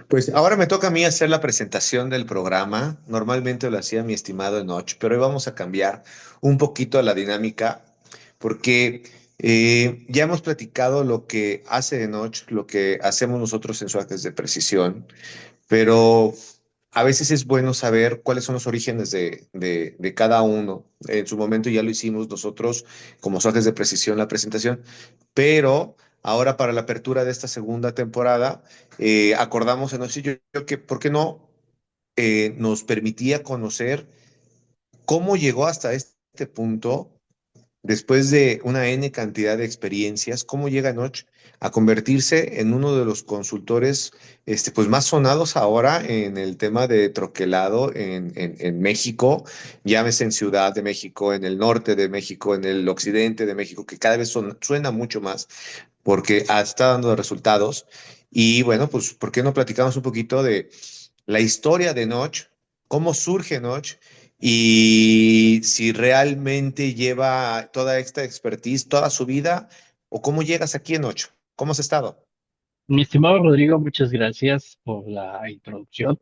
Pues ahora me toca a mí hacer la presentación del programa. Normalmente lo hacía mi estimado Enoch, pero hoy vamos a cambiar un poquito la dinámica porque ya hemos platicado lo que hace Enoch, lo que hacemos nosotros en Suajes de Precisión, pero a veces es bueno saber cuáles son los orígenes de cada uno. En su momento ya lo hicimos nosotros como Suajes de Precisión la presentación, pero ahora para la apertura de esta segunda temporada acordamos en yo que, ¿por qué no nos permitía conocer cómo llegó hasta este punto? Después de una N cantidad de experiencias, ¿cómo llega Noche a convertirse en uno de los consultores pues más sonados ahora en el tema de troquelado en México? Llámese en Ciudad de México, en el norte de México, en el occidente de México, que cada vez suena mucho más porque está dando resultados. Y bueno, pues, ¿por qué no platicamos un poquito de la historia de Notch, cómo surge Notch y si realmente lleva toda esta expertise toda su vida o cómo llegas aquí en Notch? ¿Cómo has estado? Mi estimado Rodrigo, muchas gracias por la introducción.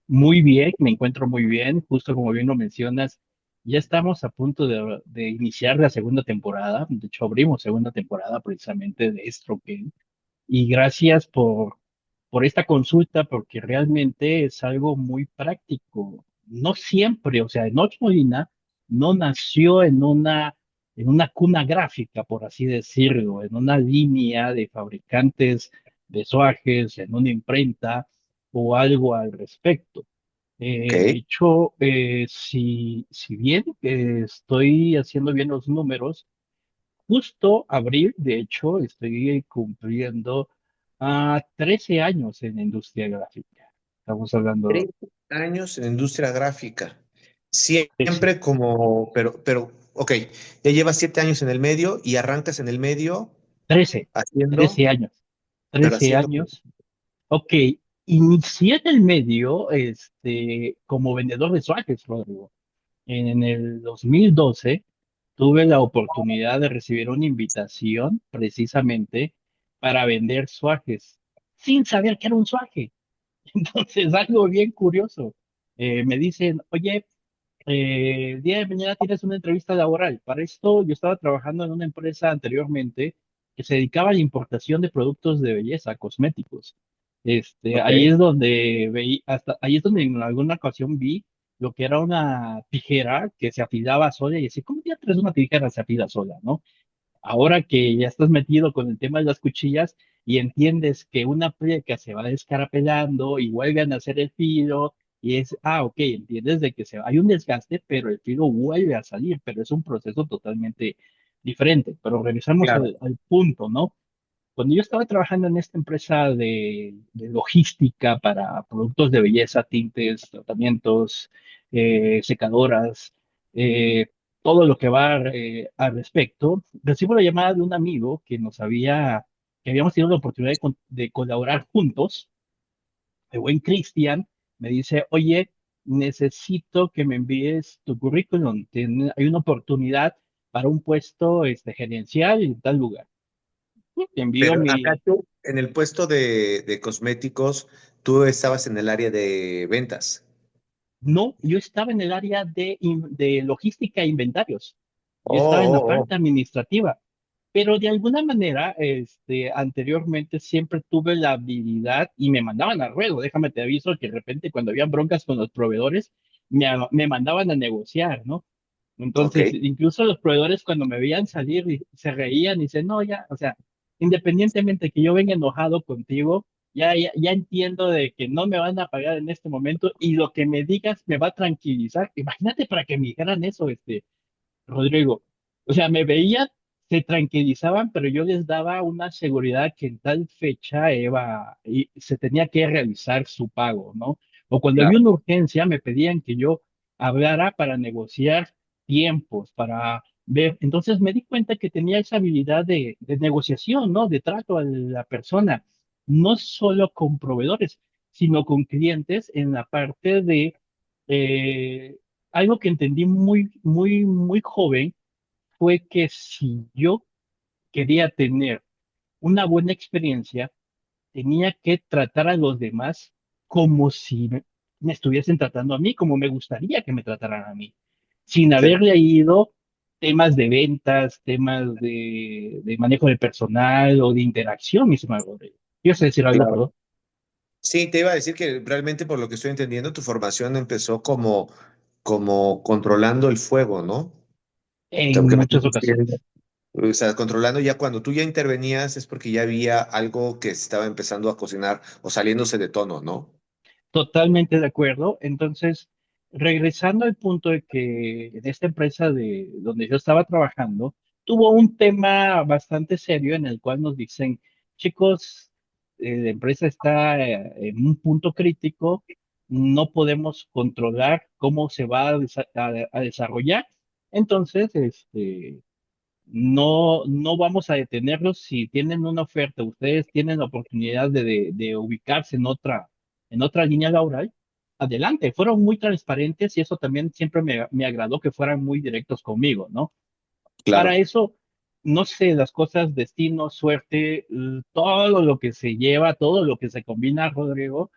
Muy bien, me encuentro muy bien. Justo como bien lo mencionas, ya estamos a punto de iniciar la segunda temporada. De hecho, abrimos segunda temporada precisamente de Estroque. Y gracias por esta consulta, porque realmente es algo muy práctico. No siempre, o sea, Enoch Molina no nació en una cuna gráfica, por así decirlo, en una línea de fabricantes de soajes, en una imprenta o algo al respecto. De Ok. hecho, si bien estoy haciendo bien los números, justo abril, de hecho, estoy cumpliendo 13 años en la industria gráfica. Estamos hablando 30 años en industria gráfica. de Siempre como, ok, ya llevas 7 años en el medio y arrancas en el medio 13 haciendo, 13 años. pero 13 haciendo. años. Ok, inicié en el medio como vendedor de swag, Rodrigo. En el 2012 tuve la oportunidad de recibir una invitación precisamente para vender swajes, sin saber que era un swaje. Entonces, algo bien curioso. Me dicen, oye, el día de mañana tienes una entrevista laboral. Para esto, yo estaba trabajando en una empresa anteriormente que se dedicaba a la importación de productos de belleza, cosméticos. Ok, Ahí es donde veí, hasta ahí es donde en alguna ocasión vi lo que era una tijera que se afilaba sola y decía, ¿cómo ya traes una tijera que se afila sola, no? Ahora que ya estás metido con el tema de las cuchillas y entiendes que una pleca se va descarapelando y vuelven a hacer el filo y ok, entiendes de que hay un desgaste, pero el filo vuelve a salir, pero es un proceso totalmente diferente. Pero regresamos claro. al punto, ¿no? Cuando yo estaba trabajando en esta empresa de logística para productos de belleza, tintes, tratamientos, secadoras, eh, todo lo que va al respecto, recibo la llamada de un amigo que habíamos tenido la oportunidad de colaborar juntos, el buen Cristian, me dice, oye, necesito que me envíes tu currículum, hay una oportunidad para un puesto gerencial en tal lugar. Te envío Pero acá mi. tú, en el puesto de cosméticos, tú estabas en el área de ventas. No, yo estaba en el área de logística e inventarios. Oh, Yo estaba en la oh, oh. parte administrativa, pero de alguna manera, anteriormente siempre tuve la habilidad y me mandaban a ruedo. Déjame te aviso que de repente cuando había broncas con los proveedores, me mandaban a negociar, ¿no? Ok, Entonces, incluso los proveedores cuando me veían salir se reían y dicen, no, ya, o sea, independientemente que yo venga enojado contigo, ya entiendo de que no me van a pagar en este momento y lo que me digas me va a tranquilizar. Imagínate para que me dijeran eso, Rodrigo. O sea, me veían, se tranquilizaban, pero yo les daba una seguridad que en tal fecha y se tenía que realizar su pago, ¿no? O cuando había claro. una urgencia, me pedían que yo hablara para negociar tiempos, para ver. Entonces me di cuenta que tenía esa habilidad de negociación, ¿no? De trato a la persona, no solo con proveedores, sino con clientes en la parte de eh, algo que entendí muy, muy, muy joven fue que si yo quería tener una buena experiencia, tenía que tratar a los demás como si me estuviesen tratando a mí, como me gustaría que me trataran a mí, sin Sí, haber leído temas de ventas, temas de manejo de personal o de interacción, mi estimado Rodrigo. ¿Quieres decir algo, claro. perdón? Sí, te iba a decir que realmente por lo que estoy entendiendo, tu formación empezó como controlando el fuego, ¿no? En Tengo que me muchas estás ocasiones. diciendo. O sea, controlando ya cuando tú ya intervenías es porque ya había algo que se estaba empezando a cocinar o saliéndose de tono, ¿no? Totalmente de acuerdo. Entonces, regresando al punto de que en esta empresa de donde yo estaba trabajando, tuvo un tema bastante serio en el cual nos dicen, chicos, la empresa está en un punto crítico, no podemos controlar cómo se va a desarrollar. Entonces, no vamos a detenerlos si tienen una oferta, ustedes tienen la oportunidad de ubicarse en otra línea laboral, adelante. Fueron muy transparentes y eso también siempre me agradó que fueran muy directos conmigo, ¿no? Para Claro. eso, no sé, las cosas, destino, suerte, todo lo que se lleva, todo lo que se combina, Rodrigo.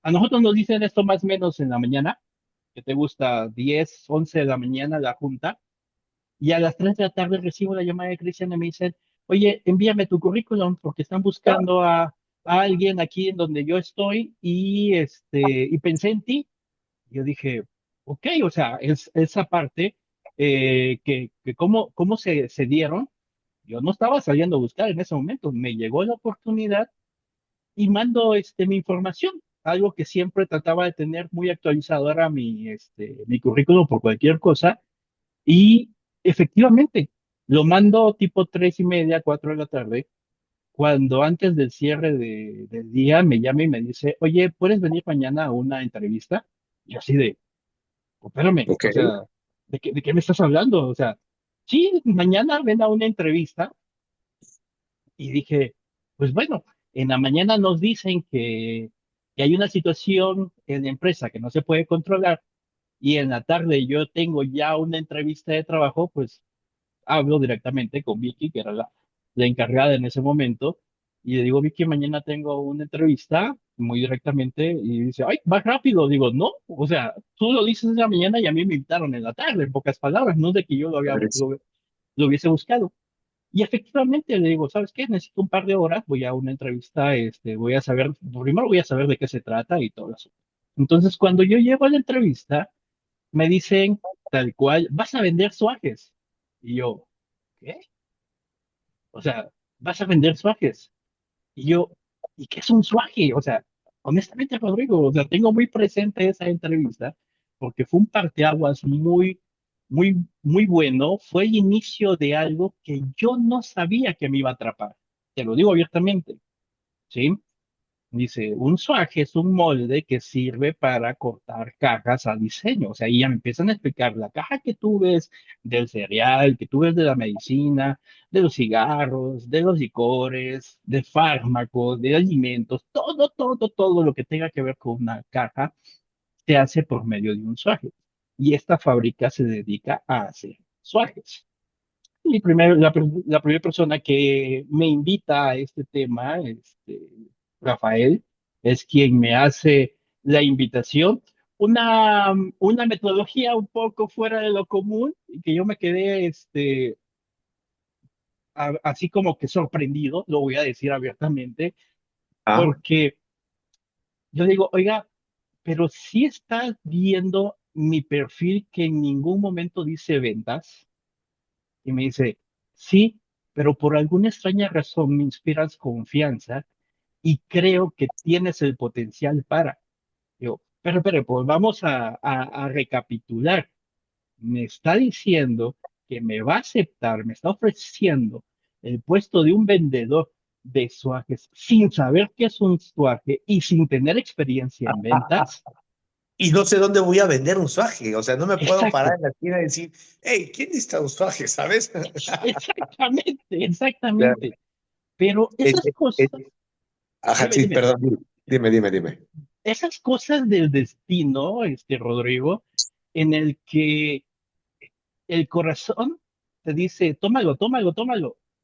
A nosotros nos dicen esto más o menos en la mañana, que te gusta 10 11 de la mañana la junta. Y a las 3 de la tarde recibo la llamada de Cristian y me dicen, oye, envíame tu currículum porque están buscando a alguien aquí en donde yo estoy y pensé en ti. Yo dije, ok, o sea, esa parte que cómo se dieron, yo no estaba saliendo a buscar en ese momento, me llegó la oportunidad y mando mi información. Algo que siempre trataba de tener muy actualizado era mi currículum por cualquier cosa y efectivamente, lo mando tipo 3:30, 4 de la tarde, cuando antes del cierre del día me llama y me dice, oye, ¿puedes venir mañana a una entrevista? Y así de, "Oh, espérame, Ok. o sea, de qué me estás hablando? O sea, sí, mañana ven a una entrevista y dije, pues bueno, en la mañana nos dicen que hay una situación en la empresa que no se puede controlar y en la tarde yo tengo ya una entrevista de trabajo, pues hablo directamente con Vicky, que era la encargada en ese momento, y le digo, Vicky, mañana tengo una entrevista muy directamente, y dice, ay, va rápido. Digo, no, o sea, tú lo dices en la mañana y a mí me invitaron en la tarde, en pocas palabras, no es de que yo lo hubiese buscado. Y efectivamente le digo, ¿sabes qué? Necesito un par de horas, voy a una entrevista, voy a saber, primero voy a saber de qué se trata y todo eso. Entonces, cuando yo llego a la entrevista, me dicen tal cual, vas a vender suajes. Y yo, ¿qué? O sea, vas a vender suajes. Y yo, ¿y qué es un suaje? O sea, honestamente, Rodrigo, o sea, tengo muy presente esa entrevista porque fue un parteaguas muy bueno. Fue el inicio de algo que yo no sabía que me iba a atrapar. Te lo digo abiertamente, ¿sí? Dice, un swag es un molde que sirve para cortar cajas a diseño. O sea, y ya me empiezan a explicar la caja que tú ves del cereal, que tú ves de la medicina, de los cigarros, de los licores, de fármacos, de alimentos, todo lo que tenga que ver con una caja se hace por medio de un swag. Y esta fábrica se dedica a hacer swags. La primera persona que me invita a este tema, Rafael, es quien me hace la invitación. Una metodología un poco fuera de lo común y que yo me quedé así como que sorprendido, lo voy a decir abiertamente, Ah, porque yo digo, oiga, pero si estás viendo mi perfil que en ningún momento dice ventas. Y me dice, sí, pero por alguna extraña razón me inspiras confianza y creo que tienes el potencial para. Yo, pero, pues vamos a recapitular. Me está diciendo que me va a aceptar, me está ofreciendo el puesto de un vendedor de suajes sin saber qué es un suaje y sin tener experiencia en ventas. y no sé dónde voy a vender un suaje. O sea, no me puedo parar Exacto, en la esquina y decir, hey, ¿quién necesita un suaje? ¿Sabes? exactamente, Ya. exactamente. Pero Es- esas es- cosas, Ajá, dime, sí, dime. perdón. Dime. Esas cosas del destino, Rodrigo, en el que el corazón te dice, tómalo,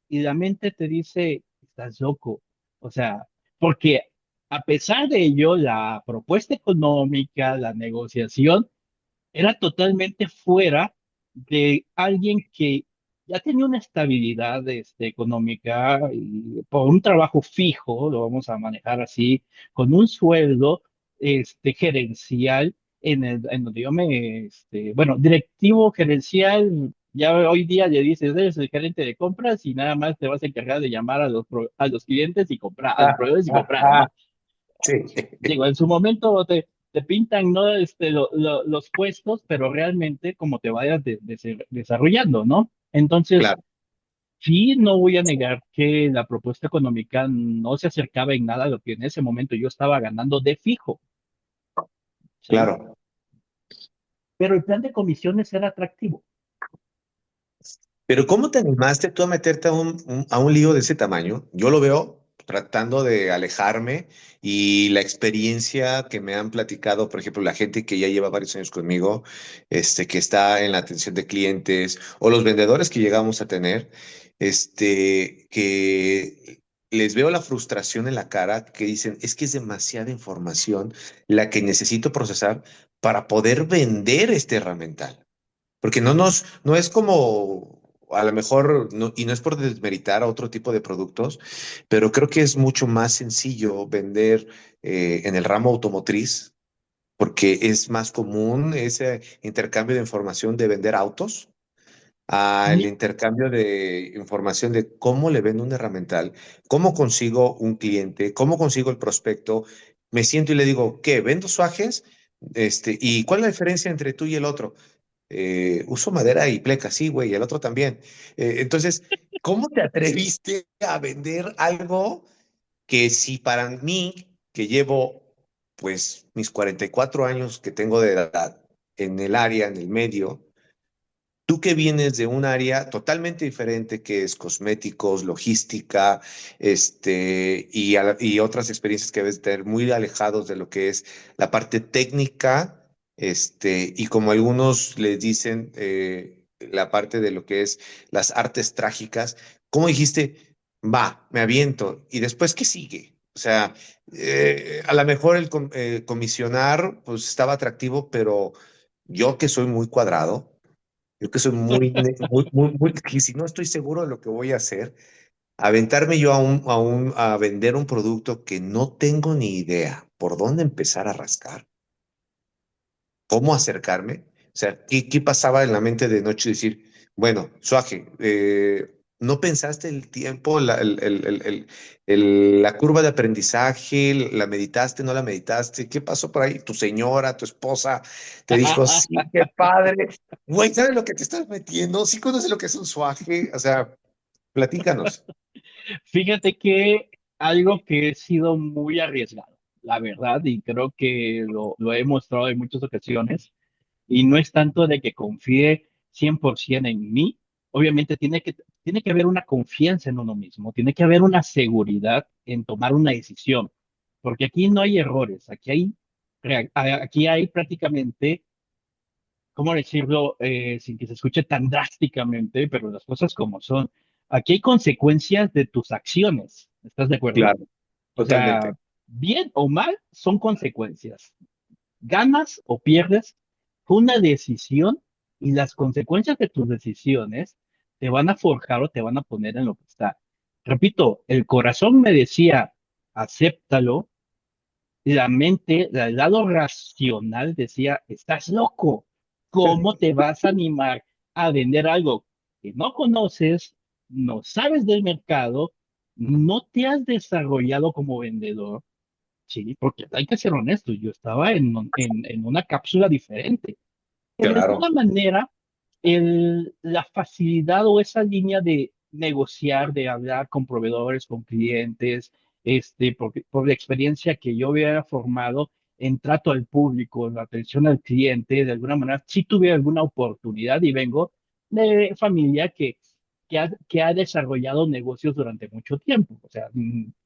y la mente te dice, estás loco. O sea, porque A pesar de ello, la propuesta económica, la negociación, era totalmente fuera de alguien que ya tenía una estabilidad económica y por un trabajo fijo, lo vamos a manejar así, con un sueldo gerencial en donde yo bueno, directivo gerencial. Ya hoy día le dices, eres el gerente de compras y nada más te vas a encargar de llamar a a los clientes y comprar, a los proveedores y comprar, ¿no? Sí, Digo, en su momento te pintan, ¿no? Los puestos, pero realmente como te vayas desarrollando, ¿no? Entonces, claro, sí, no voy a negar que la propuesta económica no se acercaba en nada a lo que en ese momento yo estaba ganando de fijo, ¿sí? claro. Pero el plan de comisiones era atractivo. Pero ¿cómo te animaste tú a meterte a a un lío de ese tamaño? Yo lo veo tratando de alejarme y la experiencia que me han platicado, por ejemplo, la gente que ya lleva varios años conmigo, que está en la atención de clientes o los vendedores que llegamos a tener, que les veo la frustración en la cara, que dicen, es que es demasiada información la que necesito procesar para poder vender este herramental. Porque no es como, a lo mejor, y no es por desmeritar a otro tipo de productos, pero creo que es mucho más sencillo vender en el ramo automotriz, porque es más común ese intercambio de información de vender autos al Y intercambio de información de cómo le vendo un herramental, cómo consigo un cliente, cómo consigo el prospecto. Me siento y le digo, ¿qué? ¿Vendo suajes? ¿Y cuál es la diferencia entre tú y el otro? Uso madera y pleca, sí, güey, y el otro también. Entonces, ¿cómo te atreviste a vender algo que si para mí, que llevo pues mis 44 años que tengo de edad en el área, en el medio, tú que vienes de un área totalmente diferente que es cosméticos, logística, y otras experiencias que debes tener muy alejados de lo que es la parte técnica, y como algunos les dicen, la parte de lo que es las artes trágicas, ¿cómo dijiste? Va, me aviento. ¿Y después qué sigue? O sea, a lo mejor comisionar, pues estaba atractivo, pero yo que soy muy cuadrado, yo que soy que si no estoy seguro de lo que voy a hacer, aventarme yo a vender un producto que no tengo ni idea por dónde empezar a rascar, cómo acercarme. O sea, ¿qué pasaba en la mente de noche? Decir, bueno, Suaje, ¿no pensaste el tiempo, la curva de aprendizaje? ¿La meditaste, no la meditaste? ¿Qué pasó por ahí? Tu señora, tu esposa, te dijo, sí, qué padre. Güey, ¿sabes lo que te estás metiendo? ¿Sí conoces lo que es un Suaje? O sea, platícanos. fíjate que algo que he sido muy arriesgado, la verdad, y creo que lo he mostrado en muchas ocasiones. Y no es tanto de que confíe 100% en mí. Obviamente tiene que haber una confianza en uno mismo, tiene que haber una seguridad en tomar una decisión, porque aquí no hay errores, aquí hay prácticamente, ¿cómo decirlo? Sin que se escuche tan drásticamente, pero las cosas como son. Aquí hay consecuencias de tus acciones, ¿estás de acuerdo? Claro, O sea, totalmente. bien o mal son consecuencias. Ganas o pierdes, fue una decisión y las consecuencias de tus decisiones te van a forjar o te van a poner en lo que está. Repito, el corazón me decía, acéptalo, la mente, el lado racional decía, estás loco, ¿cómo te vas a animar a vender algo que no conoces, no sabes del mercado, no te has desarrollado como vendedor? Sí, porque hay que ser honestos, yo estaba en una cápsula diferente, que de Claro. alguna manera la facilidad o esa línea de negociar, de hablar con proveedores, con clientes, por la experiencia que yo había formado en trato al público, en la atención al cliente, de alguna manera sí tuve alguna oportunidad y vengo de familia que ha desarrollado negocios durante mucho tiempo. O sea,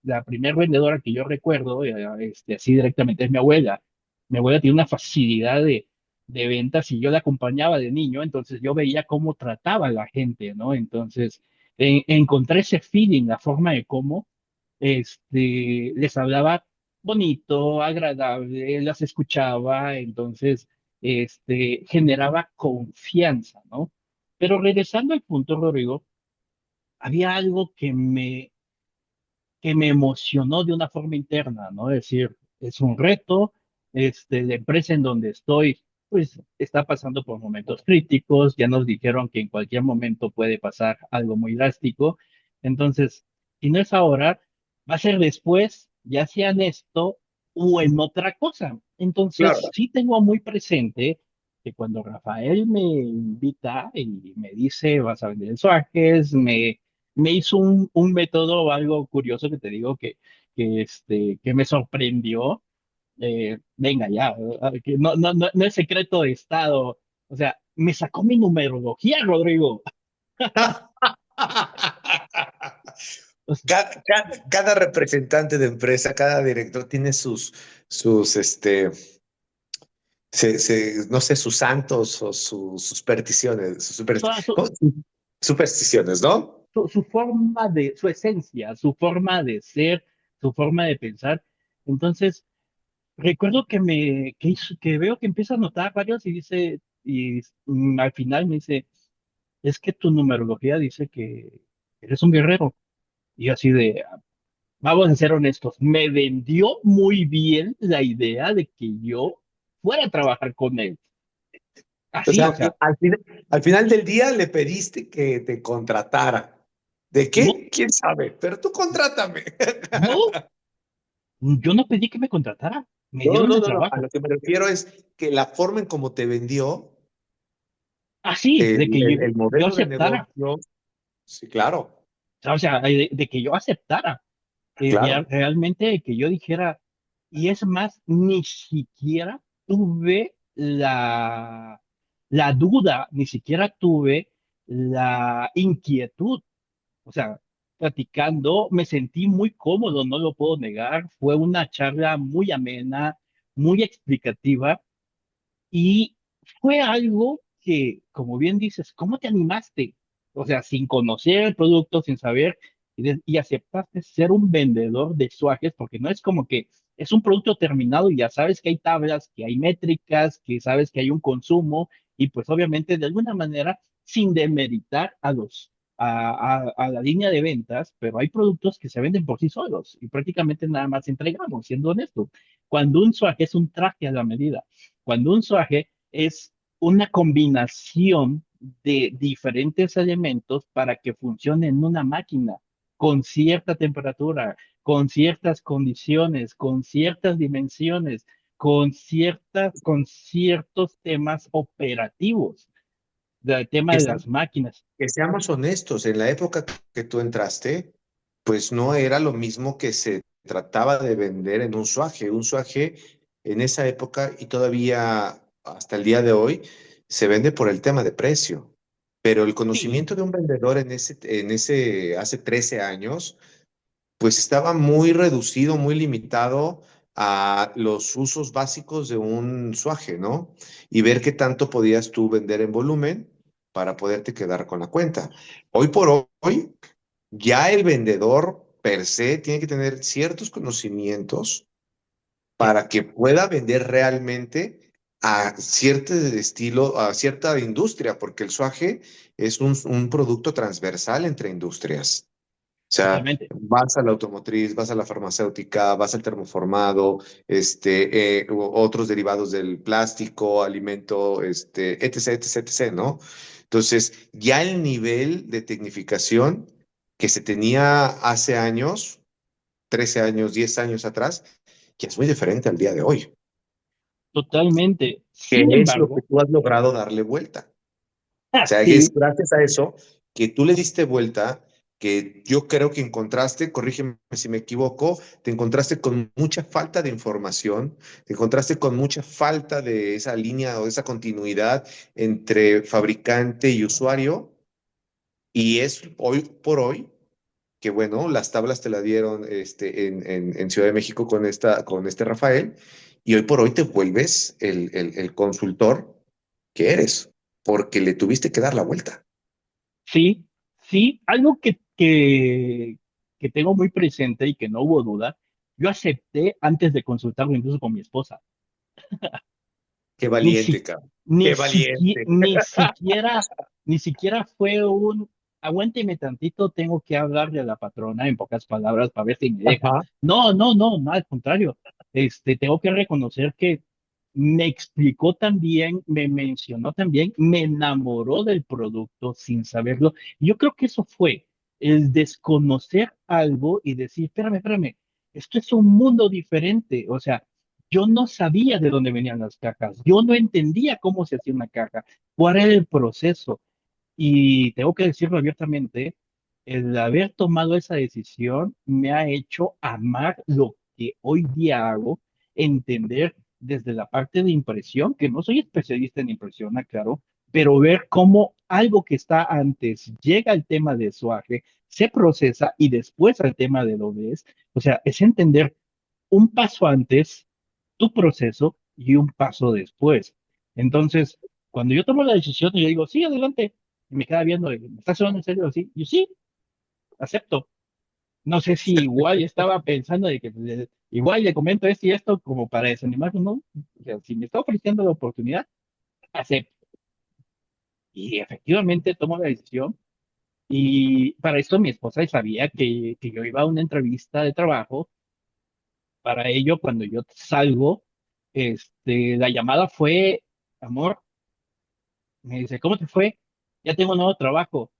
la primer vendedora que yo recuerdo, así directamente, es mi abuela. Mi abuela tiene una facilidad de ventas y yo la acompañaba de niño, entonces yo veía cómo trataba a la gente, ¿no? Entonces, encontré ese feeling, la forma de cómo les hablaba bonito, agradable, las escuchaba, entonces, generaba confianza, ¿no? Pero regresando al punto, Rodrigo, había algo que me emocionó de una forma interna, ¿no? Es decir, es un reto, la empresa en donde estoy, pues está pasando por momentos críticos, ya nos dijeron que en cualquier momento puede pasar algo muy drástico, entonces, si no es ahora, va a ser después, ya sea en esto o en otra cosa. Entonces, Claro. sí tengo muy presente que cuando Rafael me invita y me dice, vas a vender mensajes, me hizo un método o algo curioso que te digo que me sorprendió. Venga, ya, que no es secreto de Estado. O sea, me sacó mi numerología, Rodrigo. O sea, Cada representante de empresa, cada director tiene sus, no sé, sus santos o sus perdiciones, toda ¿cómo? Supersticiones, ¿no? su forma su esencia, su forma de ser, su forma de pensar. Entonces, recuerdo que veo que empieza a notar varios y dice, al final me dice, es que tu numerología dice que eres un guerrero. Y yo así de, vamos a ser honestos, me vendió muy bien la idea de que yo fuera a trabajar con él. O Así, o sea, sea, al final del día le pediste que te contratara. ¿De no, qué? ¿Quién sabe? Pero tú contrátame. no, yo no pedí que me contratara, me No, dieron no, el no, no. A trabajo. lo que me refiero es que la forma en cómo te vendió Así, de que el yo modelo de aceptara, negocio, sí, claro, o sea, de que yo aceptara, claro. realmente de que yo dijera, y es más, ni siquiera tuve la duda, ni siquiera tuve la inquietud. O sea, platicando, me sentí muy cómodo, no lo puedo negar. Fue una charla muy amena, muy explicativa y fue algo que, como bien dices, ¿cómo te animaste? O sea, sin conocer el producto, sin saber, y aceptaste ser un vendedor de suajes, porque no es como que es un producto terminado y ya sabes que hay tablas, que hay métricas, que sabes que hay un consumo, y pues obviamente de alguna manera, sin demeritar a la línea de ventas, pero hay productos que se venden por sí solos y prácticamente nada más entregamos, siendo honesto. Cuando un suaje es un traje a la medida, cuando un suaje es una combinación de diferentes elementos para que funcione en una máquina con cierta temperatura, con ciertas condiciones, con ciertas dimensiones, con ciertos temas operativos del tema Que, de se- las máquinas. que seamos honestos, en la época que tú entraste, pues no era lo mismo que se trataba de vender en un suaje. Un suaje en esa época y todavía hasta el día de hoy se vende por el tema de precio. Pero el Sí, conocimiento de un vendedor en ese hace 13 años pues estaba muy reducido, muy limitado a los usos básicos de un suaje, ¿no? Y ver qué tanto podías tú vender en volumen para poderte quedar con la cuenta. Hoy por hoy, ya el vendedor per se tiene que tener ciertos conocimientos sí, para que pueda vender realmente a cierto estilo, a cierta industria, porque el suaje es un producto transversal entre industrias. O sea, totalmente. vas a la automotriz, vas a la farmacéutica, vas al termoformado, otros derivados del plástico, alimento, etc., etc., etc., ¿no? Entonces, ya el nivel de tecnificación que se tenía hace años, 13 años, 10 años atrás, ya es muy diferente al día de hoy, Totalmente. que Sin es lo que embargo, tú has logrado darle vuelta. O sea, es sí, gracias a eso que tú le diste vuelta, que yo creo que encontraste, corrígeme si me equivoco, te encontraste con mucha falta de información, te encontraste con mucha falta de esa línea o esa continuidad entre fabricante y usuario, y es hoy por hoy que, bueno, las tablas te la dieron en Ciudad de México con este Rafael, y hoy por hoy te vuelves el consultor que eres, porque le tuviste que dar la vuelta. sí, sí, algo que tengo muy presente y que no hubo duda Yo acepté antes de consultarlo incluso con mi esposa. Qué Ni, si- valiente, cabrón. ni, Qué siqui- valiente. ni siquiera, ni siquiera fue un, aguánteme tantito, tengo que hablarle a la patrona en pocas palabras para ver si me deja. Ajá. No, no, no, no, al contrario. Tengo que reconocer que me explicó también, me mencionó también, me enamoró del producto sin saberlo. Yo creo que eso fue el desconocer algo y decir, espérame, espérame, esto es un mundo diferente. O sea, yo no sabía de dónde venían las cajas, yo no entendía cómo se hacía una caja, cuál era el proceso. Y tengo que decirlo abiertamente, el haber tomado esa decisión me ha hecho amar lo que hoy día hago, entender desde la parte de impresión, que no soy especialista en impresión, aclaro, pero ver cómo algo que está antes llega al tema de suaje, se procesa y después al tema de doblez. O sea, es entender un paso antes tu proceso y un paso después. Entonces, cuando yo tomo la decisión, yo digo, sí, adelante. Y me queda viendo, ¿me estás hablando en serio así? Yo sí, acepto. No sé si igual estaba pensando de que igual le comento esto y esto como para desanimarlo, ¿no? O sea, si me está ofreciendo la oportunidad, acepto. Y efectivamente tomo la decisión. Y para esto mi esposa sabía que yo iba a una entrevista de trabajo. Para ello, cuando yo salgo, la llamada fue, amor, me dice, ¿cómo te fue? Ya tengo un nuevo trabajo.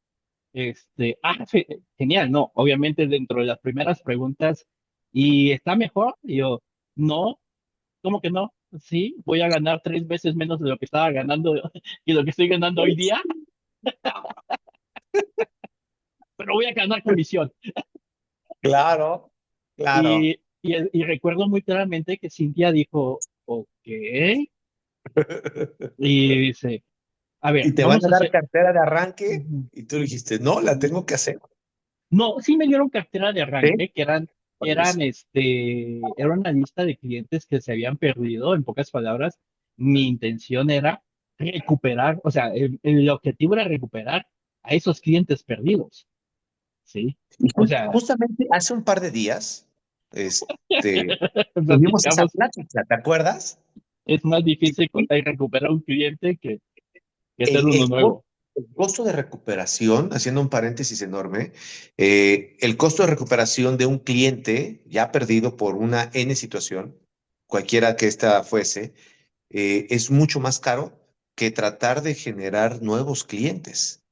Genial, no, obviamente dentro de las primeras preguntas, ¿y está mejor? Y yo, no, ¿cómo que no? Sí, voy a ganar 3 veces menos de lo que estaba ganando y lo que estoy ganando hoy día, pero voy a ganar comisión. Claro, claro. Y recuerdo muy claramente que Cintia dijo, ok, y dice, a ver, Y te van vamos a a dar hacer. cartera de arranque y tú dijiste, no, la tengo que hacer. No, sí me dieron cartera de ¿Sí? arranque, que era una lista de clientes que se habían perdido. En pocas palabras, mi intención era recuperar, o sea, el objetivo era recuperar a esos clientes perdidos, ¿sí? Y O sea, justamente hace un par de días, este, tuvimos esa platicamos, plática, ¿te acuerdas? es más difícil Sí. recuperar un cliente que hacer El, uno el, co- nuevo. el costo de recuperación, haciendo un paréntesis enorme, el costo de recuperación de un cliente ya perdido por una N situación, cualquiera que ésta fuese, es mucho más caro que tratar de generar nuevos clientes.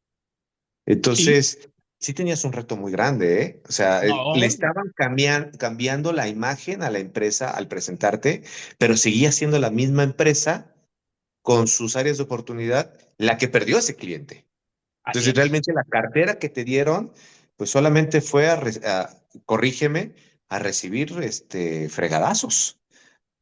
Sí, Entonces, sí tenías un reto muy grande, ¿eh? O sea, le no, estaban cambiando la imagen a la empresa al presentarte, pero seguía siendo la misma empresa con sus áreas de oportunidad la que perdió a ese cliente. así Entonces, es. realmente la cartera que te dieron, pues solamente fue corrígeme, a recibir fregadazos.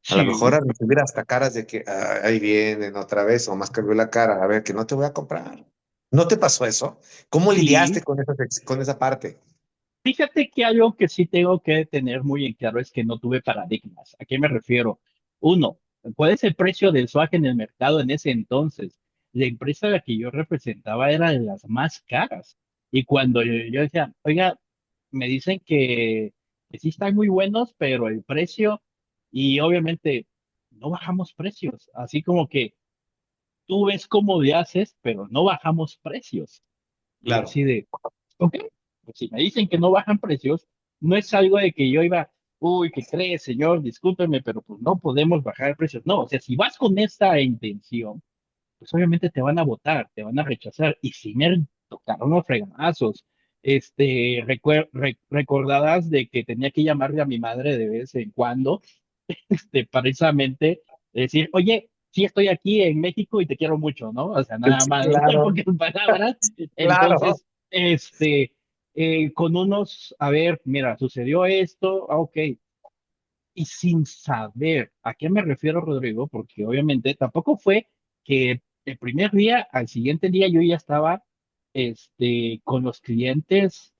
A lo mejor Sí, a recibir hasta caras de que ahí vienen otra vez, o más cambió la cara, a ver, que no te voy a comprar. ¿No te pasó eso? ¿Cómo lidiaste sí. con esa parte? Fíjate que algo que sí tengo que tener muy en claro es que no tuve paradigmas. ¿A qué me refiero? Uno, ¿cuál es el precio del swag en el mercado en ese entonces? La empresa a la que yo representaba era de las más caras. Y cuando yo decía, oiga, me dicen que sí están muy buenos, pero el precio, y obviamente no bajamos precios. Así como que tú ves cómo le haces, pero no bajamos precios. Y yo Claro, así de, ok, pues si me dicen que no bajan precios, no es algo de que yo iba, uy, ¿qué crees, señor? Discúlpeme, pero pues no podemos bajar precios. No, o sea, si vas con esta intención, pues obviamente te van a votar, te van a rechazar. Y si me tocaron los fregadazos, recordadas de que tenía que llamarle a mi madre de vez en cuando, precisamente decir, oye, sí estoy aquí en México y te quiero mucho, ¿no? O sea, nada sí, más, en claro, pocas palabras. claro. Entonces, con unos, a ver, mira, sucedió esto, ok, y sin saber a qué me refiero, Rodrigo, porque obviamente tampoco fue que el primer día, al siguiente día yo ya estaba, con los clientes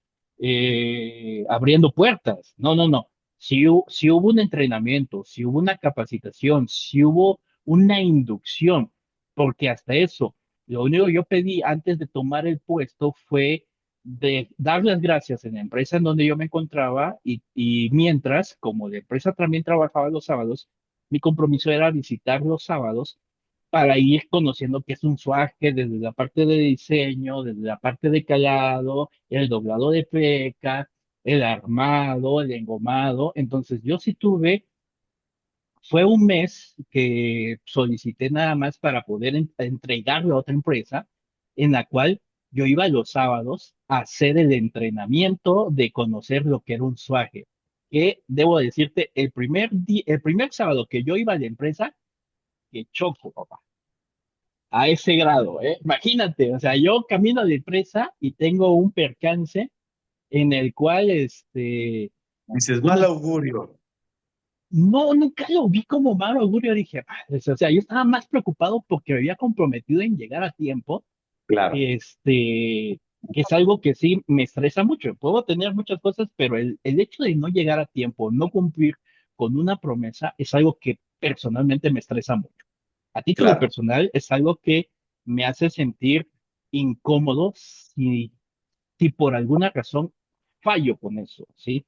abriendo puertas. No, no, no. Si hubo un entrenamiento, si hubo una capacitación, si hubo una inducción, porque hasta eso, lo único que yo pedí antes de tomar el puesto fue de dar las gracias en la empresa en donde yo me encontraba y mientras, como la empresa también trabajaba los sábados, mi compromiso era visitar los sábados para ir conociendo qué es un suaje desde la parte de diseño, desde la parte de calado, el doblado de pleca, el armado, el engomado. Entonces yo sí tuve, fue un mes que solicité nada más para poder entregarlo a otra empresa en la cual yo iba los sábados a hacer el entrenamiento de conocer lo que era un suaje. Que debo decirte, el primer sábado que yo iba a la empresa, que choco, papá, a ese grado, ¿eh? Imagínate, o sea, yo camino a la empresa y tengo un percance en el cual, Dices, mal una augurio. No, nunca lo vi como mal augurio. Dije, "Madres", o sea, yo estaba más preocupado porque me había comprometido en llegar a tiempo, Claro, que es algo que sí me estresa mucho. Puedo tener muchas cosas, pero el hecho de no llegar a tiempo, no cumplir con una promesa, es algo que personalmente me estresa mucho. A título claro, personal, es algo que me hace sentir incómodo si por alguna razón fallo con eso, ¿sí?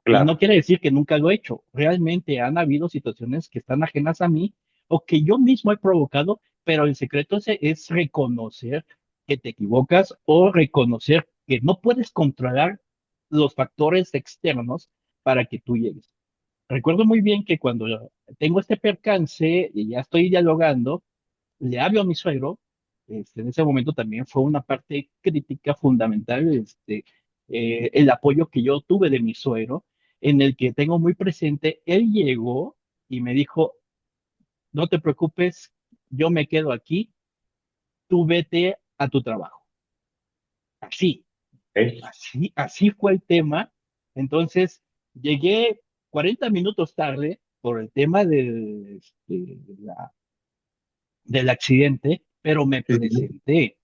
Y no claro, quiere decir que nunca lo he hecho. Realmente han habido situaciones que están ajenas a mí o que yo mismo he provocado, pero el secreto es reconocer que te equivocas o reconocer que no puedes controlar los factores externos para que tú llegues. Recuerdo muy bien que cuando tengo este percance y ya estoy dialogando, le hablo a mi suegro. En ese momento también fue una parte crítica fundamental, el apoyo que yo tuve de mi suegro, en el que tengo muy presente. Él llegó y me dijo, no te preocupes, yo me quedo aquí, tú vete a tu trabajo. Así, ¿eh? así fue el tema. Entonces, llegué 40 minutos tarde por el tema del accidente, pero me Sí, sí. presenté.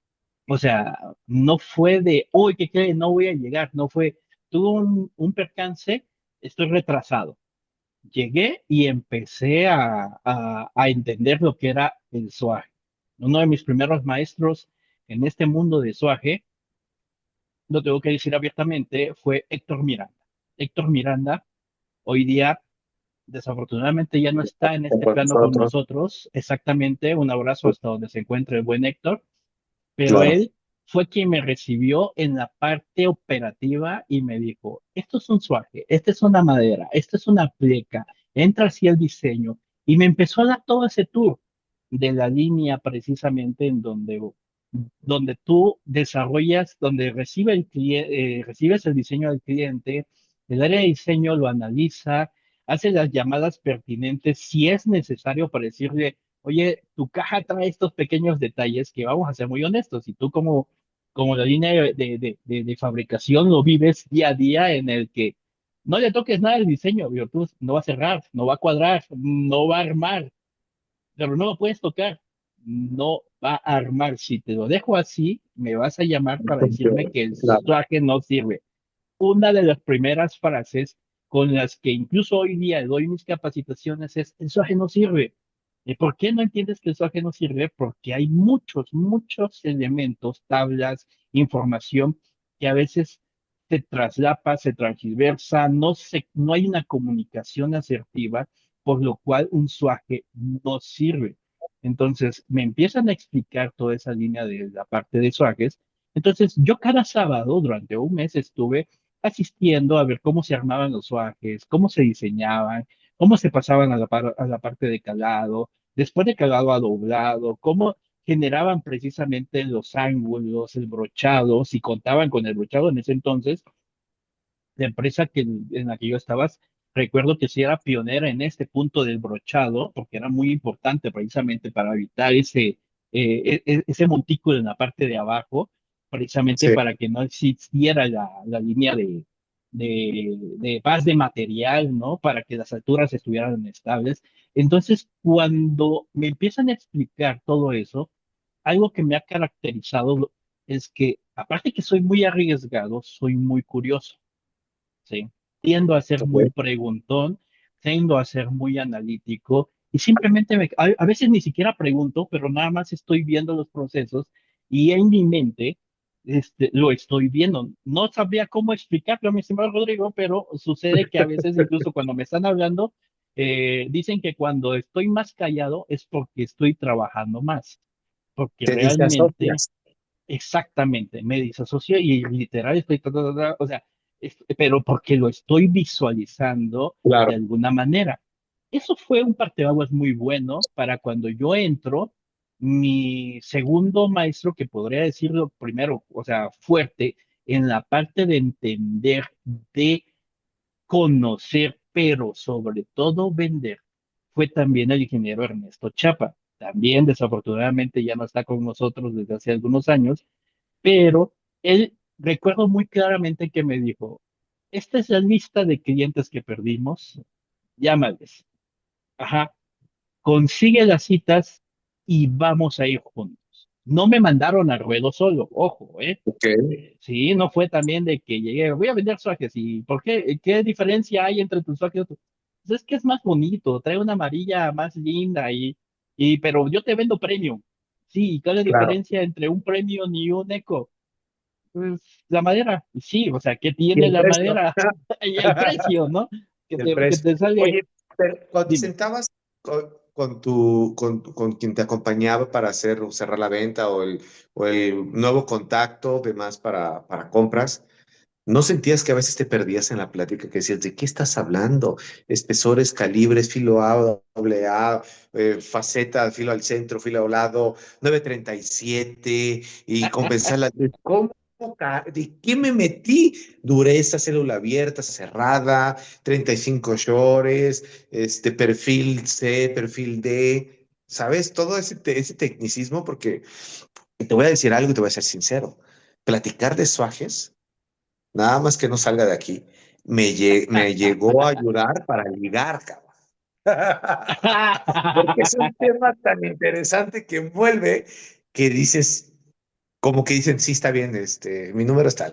O sea, no fue de, uy, ¿qué cree? No voy a llegar. No fue, tuve un percance, estoy retrasado. Llegué y empecé a entender lo que era el SWAG. Uno de mis primeros maestros en este mundo de SWAG, lo tengo que decir abiertamente, fue Héctor Miranda. Héctor Miranda hoy día desafortunadamente ya no está en Con este plano con nosotros. nosotros. Exactamente, un abrazo hasta donde se encuentre el buen Héctor, pero Claro, él fue quien me recibió en la parte operativa y me dijo, esto es un suaje, esta es una madera, esta es una pleca, entra así el diseño, y me empezó a dar todo ese tour de la línea precisamente en donde tú desarrollas, donde recibes el diseño del cliente, el área de diseño lo analiza, hace las llamadas pertinentes si es necesario para decirle, oye, tu caja trae estos pequeños detalles que vamos a ser muy honestos, y tú como la línea de fabricación lo vives día a día en el que no le toques nada al diseño, digo, tú no va a cerrar, no va a cuadrar, no va a armar, pero no lo puedes tocar, no va a armar. Si te lo dejo así, me vas a llamar para decirme que el claro. traje no sirve. Una de las primeras frases con las que incluso hoy día doy mis capacitaciones es, el SOAG no sirve. ¿Y por qué no entiendes que el SOAG no sirve? Porque hay muchos elementos, tablas, información que a veces se traslapa, se transversa, no hay una comunicación asertiva, por lo cual un SOAG no sirve. Entonces, me empiezan a explicar toda esa línea de la parte de SOAGs. Entonces, yo cada sábado durante un mes estuve asistiendo a ver cómo se armaban los suajes, cómo se diseñaban, cómo se pasaban a la parte de calado, después de calado a doblado, cómo generaban precisamente los ángulos, el brochado, si contaban con el brochado en ese entonces. La empresa en la que yo estaba, recuerdo que sí era pionera en este punto del brochado, porque era muy importante precisamente para evitar ese montículo en la parte de abajo, precisamente Sí. para que no existiera la línea de paz de material, ¿no? Para que las alturas estuvieran estables. Entonces, cuando me empiezan a explicar todo eso, algo que me ha caracterizado es que, aparte que soy muy arriesgado, soy muy curioso. ¿Sí? Tiendo a ser muy Ok. preguntón, tiendo a ser muy analítico y simplemente a veces ni siquiera pregunto, pero nada más estoy viendo los procesos y en mi mente lo estoy viendo. No sabría cómo explicarlo, mi estimado Rodrigo, pero sucede que a veces, incluso cuando me están hablando, dicen que cuando estoy más callado es porque estoy trabajando más, porque Te realmente, disasocias. exactamente, me disocio y literal estoy, o sea, pero porque lo estoy visualizando de Claro. alguna manera. Eso fue un parteaguas muy bueno para cuando yo entro. Mi segundo maestro, que podría decirlo primero, o sea, fuerte, en la parte de entender, de conocer, pero sobre todo vender, fue también el ingeniero Ernesto Chapa. También desafortunadamente ya no está con nosotros desde hace algunos años, pero él recuerdo muy claramente que me dijo, esta es la lista de clientes que perdimos, llámales. Ajá, consigue las citas y vamos a ir juntos. No me mandaron a ruedo solo, ojo, ¿eh? Ok. Sí, no fue también de que llegué, voy a vender suajes y ¿por qué? ¿Qué diferencia hay entre tus suajes y otros? Pues es que es más bonito, trae una amarilla más linda pero yo te vendo premium. Sí, ¿y cuál es la Claro. diferencia entre un premium y un eco? Pues la madera, sí, o sea, ¿qué Y tiene el la precio. madera? Y el precio, ¿no? Y el Que precio. te sale, Oye, pero cuando te dime. sentabas con quien te acompañaba para cerrar la venta o el nuevo contacto, demás para compras, ¿no sentías que a veces te perdías en la plática, que decías, ¿de qué estás hablando? Espesores, calibres, filo A, doble A, faceta, filo al centro, filo al lado, 937 y compensar la... ¿Cómo? ¿De qué me metí? Dureza, célula abierta, cerrada, 35 shores, perfil C, perfil D, ¿sabes? Todo ese tecnicismo, porque te voy a decir algo y te voy a ser sincero. Platicar de suajes, nada más que no salga de aquí, me llegó a ayudar para ligar, cabrón. Porque es un tema tan interesante que envuelve que dices, como que dicen, sí, está bien, mi número está.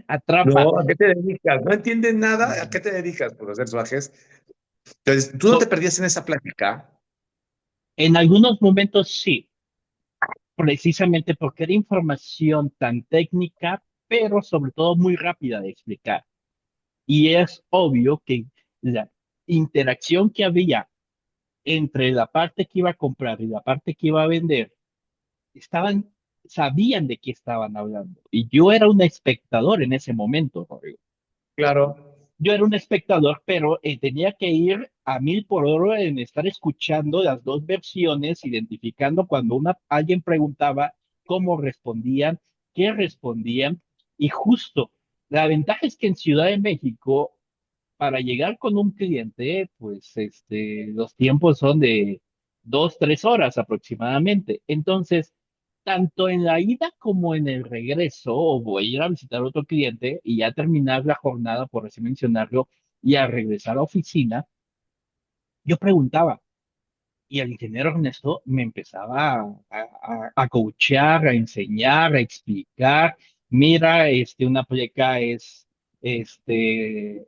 Atrapa. No, ¿a qué te dedicas? ¿No entiendes nada? ¿A qué te dedicas por hacer suajes? Entonces, tú no te So, perdías en esa plática. en algunos momentos sí, precisamente porque era información tan técnica, pero sobre todo muy rápida de explicar. Y es obvio que la interacción que había entre la parte que iba a comprar y la parte que iba a vender, estaban, sabían de qué estaban hablando. Y yo era un espectador en ese momento, Rodrigo. Claro. Yo era un espectador, pero tenía que ir a mil por hora en estar escuchando las dos versiones, identificando cuando alguien preguntaba cómo respondían, qué respondían. Y justo, la ventaja es que en Ciudad de México, para llegar con un cliente, pues los tiempos son de 2, 3 horas aproximadamente. Entonces, tanto en la ida como en el regreso, o voy a ir a visitar a otro cliente y ya terminar la jornada, por así mencionarlo, y a regresar a la oficina, yo preguntaba, y el ingeniero Ernesto me empezaba a coachear, a enseñar, a explicar. Mira, una pleca es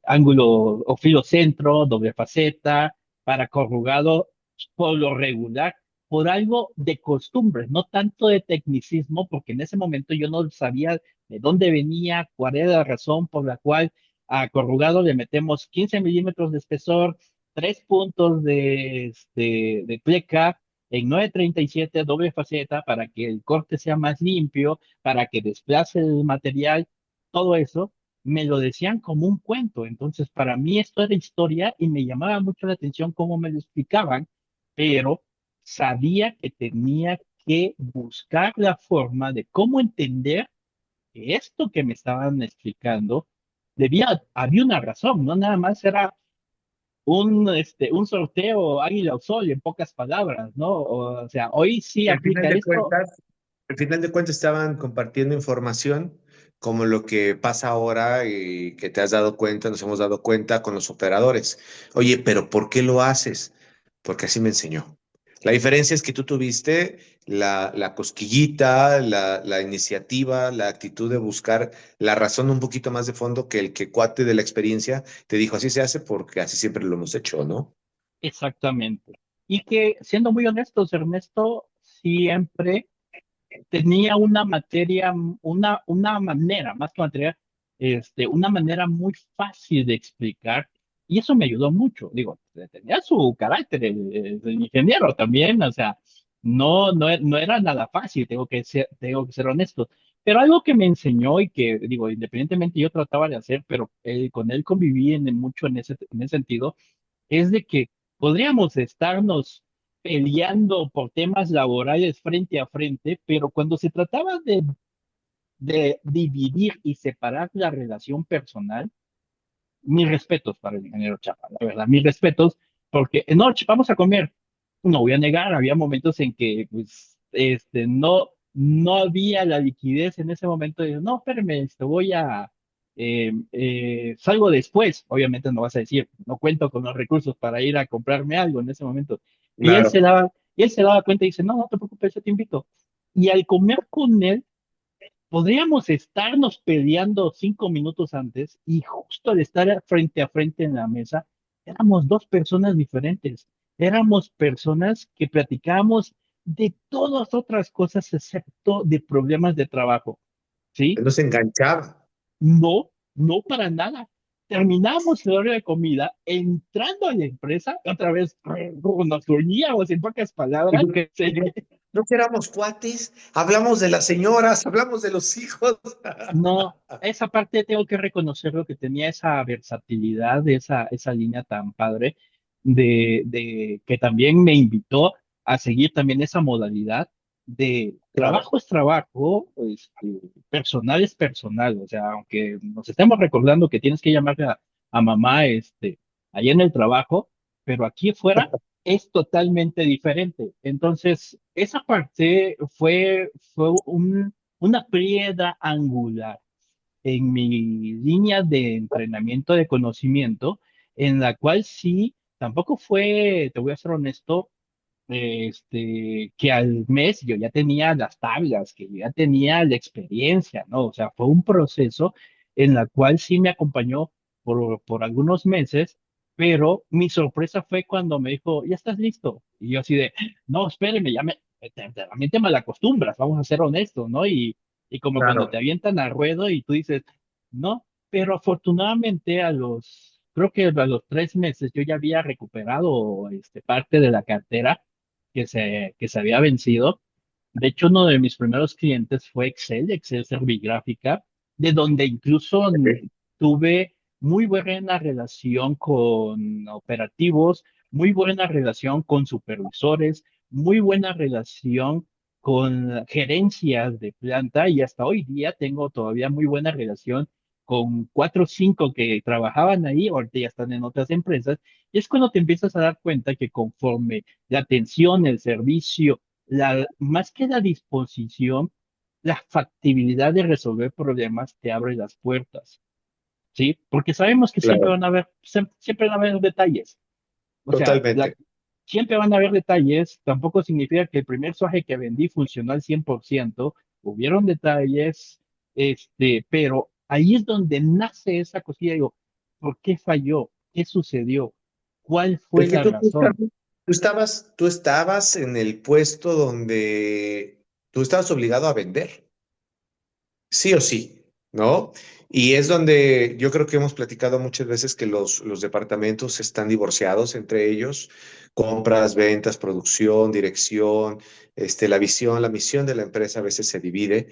ángulo o filocentro, doble faceta, para corrugado por lo regular, por algo de costumbre, no tanto de tecnicismo, porque en ese momento yo no sabía de dónde venía, cuál era la razón por la cual a corrugado le metemos 15 milímetros de espesor, 3 puntos de pleca en 937 doble faceta para que el corte sea más limpio, para que desplace el material, todo eso, me lo decían como un cuento. Entonces, para mí esto era historia y me llamaba mucho la atención cómo me lo explicaban, pero sabía que tenía que buscar la forma de cómo entender que esto que me estaban explicando había una razón, no nada más era un sorteo águila o sol, en pocas palabras, ¿no? O sea, hoy sí Al final aplica de esto, cuentas, al final de cuentas estaban compartiendo información como lo que pasa ahora y que te has dado cuenta, nos hemos dado cuenta con los operadores. Oye, pero ¿por qué lo haces? Porque así me enseñó. La diferencia es que tú tuviste la cosquillita, la iniciativa, la actitud de buscar la razón un poquito más de fondo que el que cuate de la experiencia te dijo, así se hace porque así siempre lo hemos hecho, ¿no? exactamente. Y que, siendo muy honestos, Ernesto, siempre tenía una materia, una manera, más que materia, una manera muy fácil de explicar, y eso me ayudó mucho. Digo, tenía su carácter el ingeniero también, o sea, no era nada fácil, tengo que ser honesto. Pero algo que me enseñó y que, digo, independientemente yo trataba de hacer, pero con él conviví mucho en ese sentido, es de que podríamos estarnos peleando por temas laborales frente a frente, pero cuando se trataba de dividir y separar la relación personal, mis respetos para el ingeniero Chapa, la verdad, mis respetos, porque no, vamos a comer. No voy a negar, había momentos en que pues, no había la liquidez en ese momento de, no, espérame, salgo después. Obviamente no vas a decir, no cuento con los recursos para ir a comprarme algo en ese momento. Claro. Y él se daba cuenta y dice, no, no te preocupes, yo te invito. Y al comer con él, podríamos estarnos peleando 5 minutos antes y justo al estar frente a frente en la mesa, éramos dos personas diferentes. Éramos personas que platicábamos de todas otras cosas excepto de problemas de trabajo, ¿sí? No se enganchaba. No, no para nada. Terminamos la hora de comida, entrando a la empresa, otra vez nos uníamos en pocas Y palabras. no que éramos cuates, hablamos de las señoras, hablamos de los hijos. No, esa parte tengo que reconocerlo que tenía esa versatilidad, esa línea tan padre de que también me invitó a seguir también esa modalidad de Claro. trabajo es trabajo, personal es personal. O sea, aunque nos estemos recordando que tienes que llamar a mamá, allá en el trabajo, pero aquí fuera es totalmente diferente. Entonces, esa parte fue una piedra angular en mi línea de entrenamiento de conocimiento, en la cual sí, tampoco fue, te voy a ser honesto, que al mes yo ya tenía las tablas, que yo ya tenía la experiencia, ¿no? O sea, fue un proceso en la cual sí me acompañó por algunos meses, pero mi sorpresa fue cuando me dijo, ya estás listo. Y yo así de, no, espéreme, también te malacostumbras, vamos a ser honestos, ¿no? Y como cuando te Claro. avientan al ruedo y tú dices, no, pero afortunadamente creo que a los 3 meses yo ya había recuperado parte de la cartera que se había vencido. De hecho, uno de mis primeros clientes fue Excel Servigráfica, de donde incluso tuve muy buena relación con operativos, muy buena relación con supervisores, muy buena relación con gerencias de planta y hasta hoy día tengo todavía muy buena relación con 4 o 5 que trabajaban ahí, ahorita ya están en otras empresas, y es cuando te empiezas a dar cuenta que conforme la atención, el servicio, más que la disposición, la factibilidad de resolver problemas te abre las puertas, ¿sí? Porque sabemos que siempre Claro. van a haber, siempre van a haber detalles. O sea, Totalmente. siempre van a haber detalles, tampoco significa que el primer suaje que vendí funcionó al 100%, hubieron detalles, pero ahí es donde nace esa cosilla, digo, ¿por qué falló? ¿Qué sucedió? ¿Cuál fue Porque la razón? tú estabas en el puesto donde tú estabas obligado a vender. Sí o sí, ¿no? Y es donde yo creo que hemos platicado muchas veces que los departamentos están divorciados entre ellos, compras, ventas, producción, dirección, la visión, la misión de la empresa a veces se divide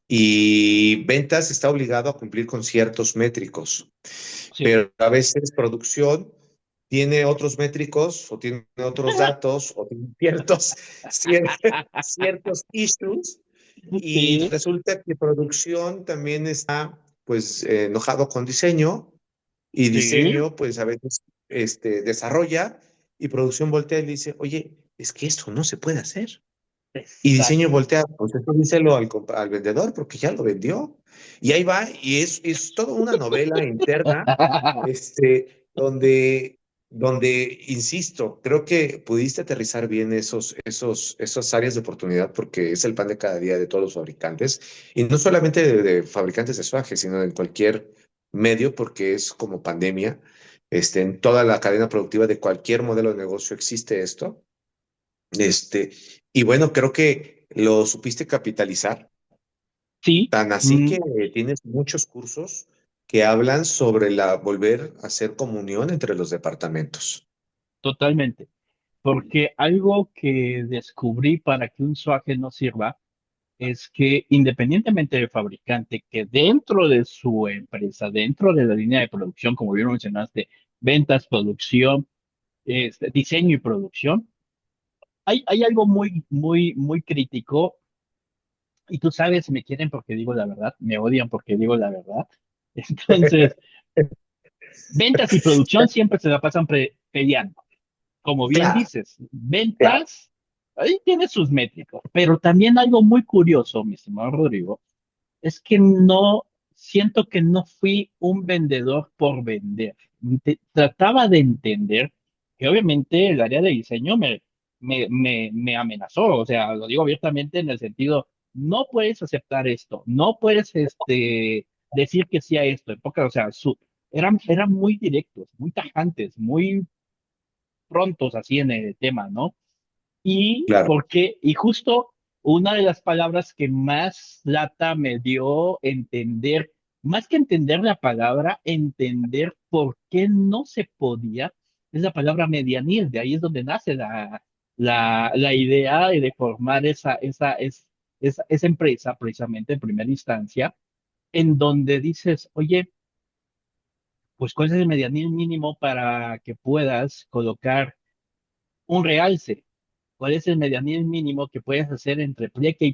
y ventas está obligado a cumplir con ciertos métricos, Sí. pero a veces producción tiene otros métricos o tiene otros datos o tiene ciertos issues y Sí, resulta que producción también está pues enojado con diseño y sí, diseño pues a veces desarrolla y producción voltea y le dice, oye, es que esto no se puede hacer. Y diseño exacto. voltea, pues eso díselo al vendedor porque ya lo vendió. Y ahí va, y es toda una novela interna, donde, insisto, creo que pudiste aterrizar bien esas áreas de oportunidad porque es el pan de cada día de todos los fabricantes, y no solamente de fabricantes de suaje, sino en cualquier medio, porque es como pandemia. En toda la cadena productiva de cualquier modelo de negocio existe esto. Este, y bueno, creo que lo supiste capitalizar, Sí, tan así mm, que tienes muchos cursos que hablan sobre la volver a hacer comunión entre los departamentos. totalmente. Porque algo que descubrí para que un swagger no sirva es que independientemente del fabricante, que dentro de su empresa, dentro de la línea de producción, como bien mencionaste, ventas, producción, diseño y producción, hay algo muy crítico, y tú sabes, me quieren porque digo la verdad, me odian porque digo la verdad. Entonces, ventas y producción siempre se la pasan peleando. Como bien Claro, dices, claro. ventas, ahí tiene sus métricos, pero también algo muy curioso, mi estimado Rodrigo, es que no, siento que no fui un vendedor por vender. Trataba de entender que obviamente el área de diseño me amenazó, o sea, lo digo abiertamente en el sentido, no puedes aceptar esto, no puedes decir que sí a esto, en pocas, o sea, eran muy directos, muy tajantes, muy prontos así en el tema, ¿no? Claro. Y justo una de las palabras que más lata me dio entender, más que entender la palabra, entender por qué no se podía, es la palabra medianil. De ahí es donde nace la idea de formar esa empresa, precisamente en primera instancia, en donde dices, oye, pues ¿cuál es el medianil mínimo para que puedas colocar un realce? ¿Cuál es el medianil mínimo que puedes hacer entre pleca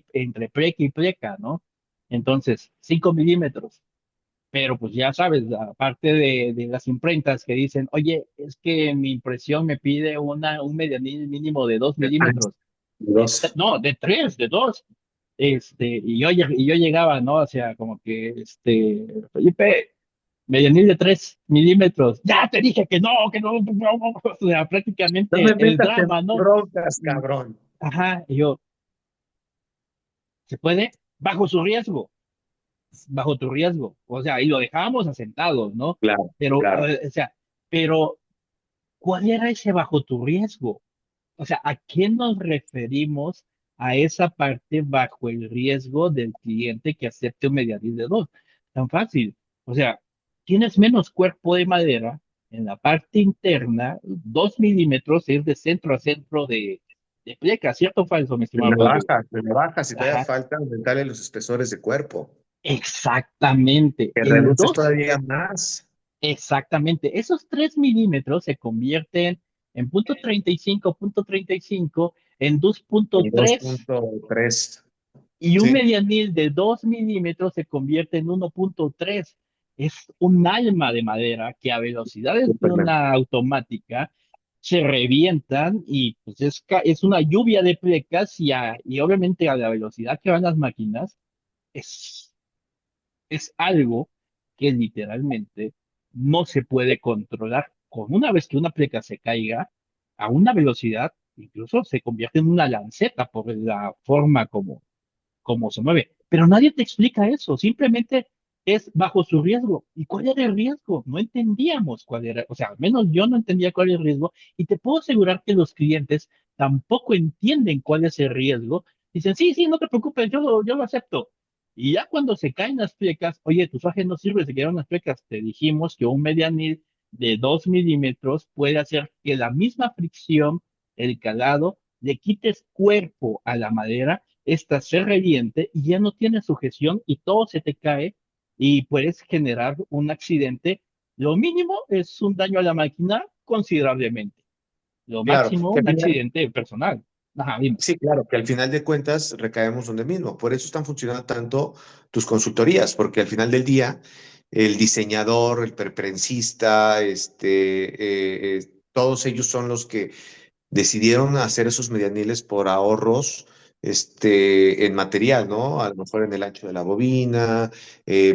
y pleca, ¿no? Entonces, 5 milímetros. Pero pues ya sabes, aparte de las imprentas que dicen, oye, es que mi impresión me pide un medianil mínimo de 2 milímetros. Dos. No, de 3, de 2. Y yo llegaba, ¿no? O sea, como que, Felipe, medianil de 3 milímetros. Ya te dije que no, no, no. O sea, No me prácticamente el metas en drama, ¿no? broncas, cabrón. Ajá, y yo, ¿se puede? Bajo tu riesgo. O sea, y lo dejábamos asentados, ¿no? Claro, Pero, claro. o sea, pero, ¿cuál era ese bajo tu riesgo? O sea, ¿a qué nos referimos a esa parte bajo el riesgo del cliente que acepte un medianil de 2? Tan fácil. O sea, tienes menos cuerpo de madera en la parte interna, 2 milímetros es de centro a centro de pleca, ¿cierto o falso, mi estimado Rodrigo? Te bajas y todavía Ajá, falta aumentarle los espesores de cuerpo, exactamente. que En reduces dos, todavía más. exactamente. Esos 3 milímetros se convierten en .35 en dos punto En dos tres punto tres. y un Sí, medianil de 2 milímetros se convierte en 1.3. Es un alma de madera que a velocidades de Superman. una automática se revientan y pues es una lluvia de plecas y obviamente a la velocidad que van las máquinas es es algo que literalmente no se puede controlar. Con una vez que una pleca se caiga a una velocidad, incluso se convierte en una lanceta por la forma como se mueve. Pero nadie te explica eso, simplemente es bajo su riesgo. ¿Y cuál era el riesgo? No entendíamos cuál era, o sea, al menos yo no entendía cuál era el riesgo y te puedo asegurar que los clientes tampoco entienden cuál es el riesgo. Dicen, sí, sí, no te preocupes, yo lo acepto. Y ya cuando se caen las plecas, oye, tu faje no sirve, se quedaron las plecas. Te dijimos que un medianil de 2 milímetros puede hacer que la misma fricción, el calado, le quites cuerpo a la madera, esta se reviente y ya no tiene sujeción y todo se te cae y puedes generar un accidente. Lo mínimo es un daño a la máquina considerablemente. Lo Claro, máximo, que al un final, accidente personal. Ajá, dime. sí, claro, que al final de cuentas recaemos donde mismo. Por eso están funcionando tanto tus consultorías, porque al final del día, el diseñador, el preprensista, todos ellos son los que decidieron hacer esos medianiles por ahorros en material, ¿no? A lo mejor en el ancho de la bobina,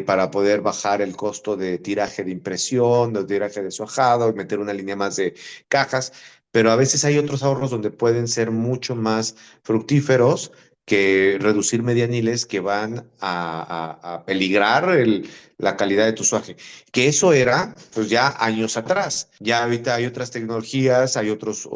para poder bajar el costo de tiraje de impresión, de tiraje de suajado, meter una línea más de cajas, pero a veces hay otros ahorros donde pueden ser mucho más fructíferos que reducir medianiles que van a peligrar la calidad de tu suaje. Que eso era, pues ya años atrás. Ya ahorita hay otras tecnologías, hay otros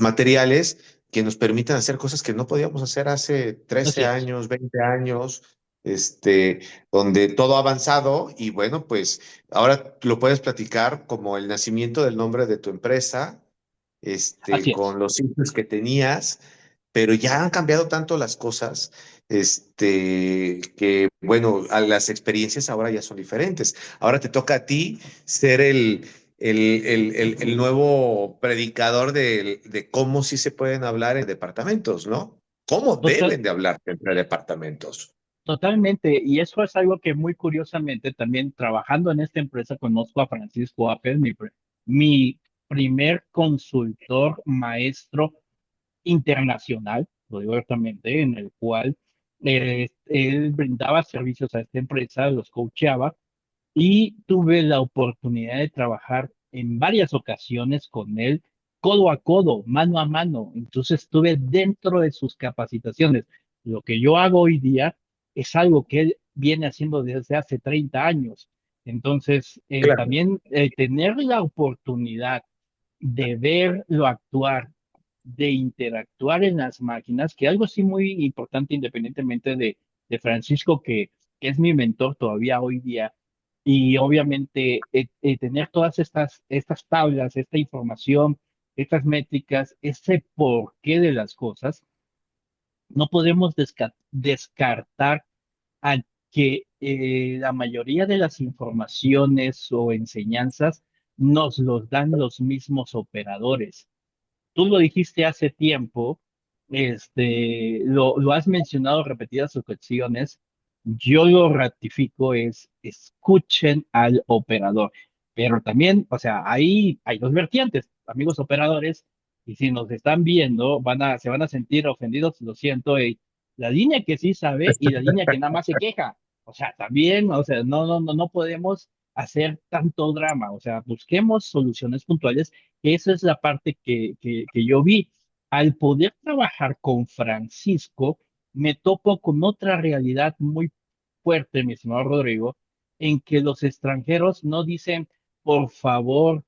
materiales que nos permitan hacer cosas que no podíamos hacer hace Así 13 es. años, 20 años, este, donde todo ha avanzado y bueno, pues ahora lo puedes platicar como el nacimiento del nombre de tu empresa, Así es. con los sitios que tenías, pero ya han cambiado tanto las cosas, que bueno, las experiencias ahora ya son diferentes. Ahora te toca a ti ser el nuevo predicador de cómo sí se pueden hablar en departamentos, ¿no? ¿Cómo Total, deben de hablar entre departamentos? totalmente. Y eso es algo que muy curiosamente también trabajando en esta empresa conozco a Francisco Apel, mi primer consultor maestro internacional, lo digo abiertamente, en el cual él brindaba servicios a esta empresa, los coacheaba y tuve la oportunidad de trabajar en varias ocasiones con él, codo a codo, mano a mano. Entonces estuve dentro de sus capacitaciones. Lo que yo hago hoy día es algo que él viene haciendo desde hace 30 años. Entonces, Claro. también tener la oportunidad de verlo actuar, de interactuar en las máquinas, que algo sí muy importante independientemente de Francisco, que es mi mentor todavía hoy día, y obviamente tener todas estas tablas, esta información, estas métricas, ese porqué de las cosas, no podemos descartar a que la mayoría de las informaciones o enseñanzas nos los dan los mismos operadores. Tú lo dijiste hace tiempo, lo has mencionado repetidas ocasiones, yo lo ratifico, es escuchen al operador. Pero también, o sea, ahí hay dos vertientes, amigos operadores, y si nos están viendo, se van a sentir ofendidos, lo siento, la línea que sí sabe y la línea que nada más se queja. O sea, también, o sea, no podemos hacer tanto drama, o sea, busquemos soluciones puntuales, que esa es la parte que yo vi. Al poder trabajar con Francisco, me topo con otra realidad muy fuerte, mi estimado Rodrigo, en que los extranjeros no dicen, por favor,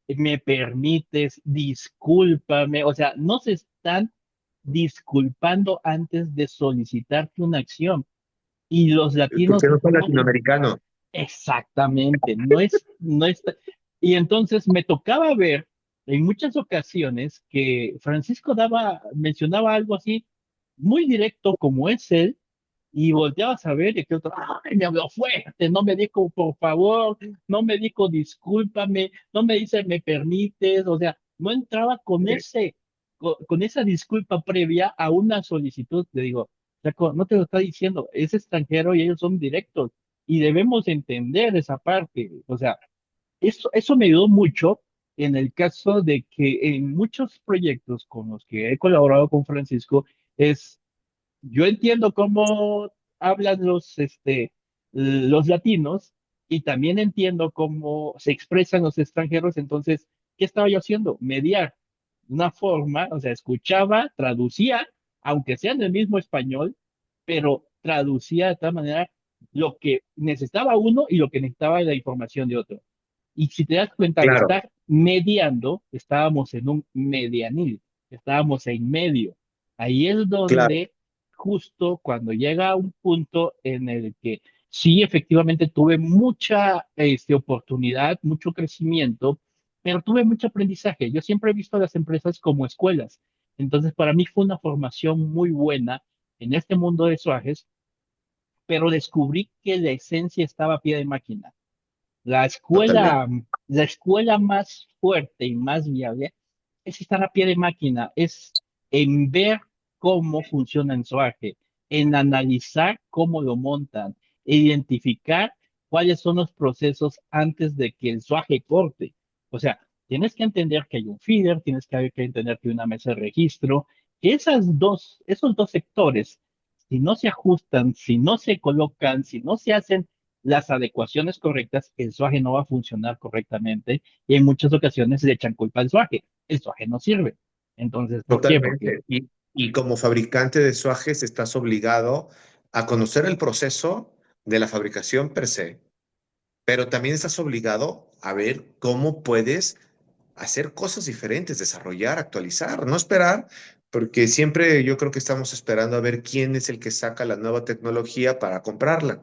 me permites, discúlpame, o sea, no se están disculpando antes de solicitarte una acción. Y los Porque latinos no son no. latinoamericanos. Exactamente, no es, y entonces me tocaba ver en muchas ocasiones que Francisco mencionaba algo así muy directo como es él, y volteabas a ver y que otro, ay, me habló fuerte, no me dijo por favor, no me dijo discúlpame, no me dice me permites, o sea, no entraba con esa disculpa previa a una solicitud, le digo, Chaco, no te lo está diciendo, es extranjero y ellos son directos y debemos entender esa parte. O sea, eso me ayudó mucho en el caso de que en muchos proyectos con los que he colaborado con Francisco, yo entiendo cómo hablan los latinos y también entiendo cómo se expresan los extranjeros. Entonces, ¿qué estaba yo haciendo? Mediar una forma, o sea, escuchaba, traducía, aunque sea en el mismo español, pero traducía de tal manera lo que necesitaba uno y lo que necesitaba la información de otro. Y si te das cuenta, al Claro, estar mediando, estábamos en un medianil, estábamos en medio. Ahí es claro, donde justo cuando llega un punto en el que sí, efectivamente tuve mucha oportunidad, mucho crecimiento, pero tuve mucho aprendizaje. Yo siempre he visto a las empresas como escuelas. Entonces, para mí fue una formación muy buena en este mundo de SOAGES, pero descubrí que la esencia estaba a pie de máquina. La totalmente. escuela, la escuela más fuerte y más viable es estar a pie de máquina, es en ver cómo funciona el SOAGE, en analizar cómo lo montan, e identificar cuáles son los procesos antes de que el SOAGE corte. O sea, tienes que entender que hay un feeder, tienes que entender que hay una mesa de registro, que esos dos sectores, si no se ajustan, si no se colocan, si no se hacen las adecuaciones correctas, el SOAGE no va a funcionar correctamente y en muchas ocasiones le echan culpa al SOAGE. El SOAGE no sirve. Entonces, ¿por qué? Porque Totalmente. Y como fabricante de suajes estás obligado a conocer el proceso de la fabricación per se, pero también estás obligado a ver cómo puedes hacer cosas diferentes, desarrollar, actualizar, no esperar, porque siempre yo creo que estamos esperando a ver quién es el que saca la nueva tecnología para comprarla.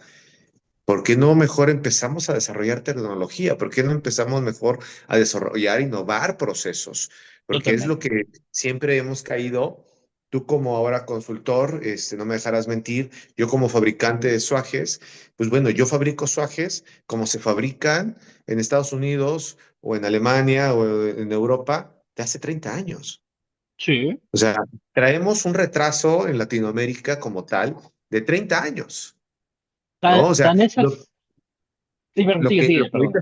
¿Por qué no mejor empezamos a desarrollar tecnología? ¿Por qué no empezamos mejor a desarrollar, innovar procesos? Porque es lo Totalmente. que siempre hemos caído. Tú como ahora consultor, no me dejarás mentir, yo como fabricante de suajes, pues bueno, yo fabrico suajes como se fabrican en Estados Unidos o en Alemania o en Europa de hace 30 años. Sí, O sea, traemos un retraso en Latinoamérica como tal de 30 años, tan, ¿no? O sea, tan esas. Sí, pero lo sigue, que, sigue, perdón.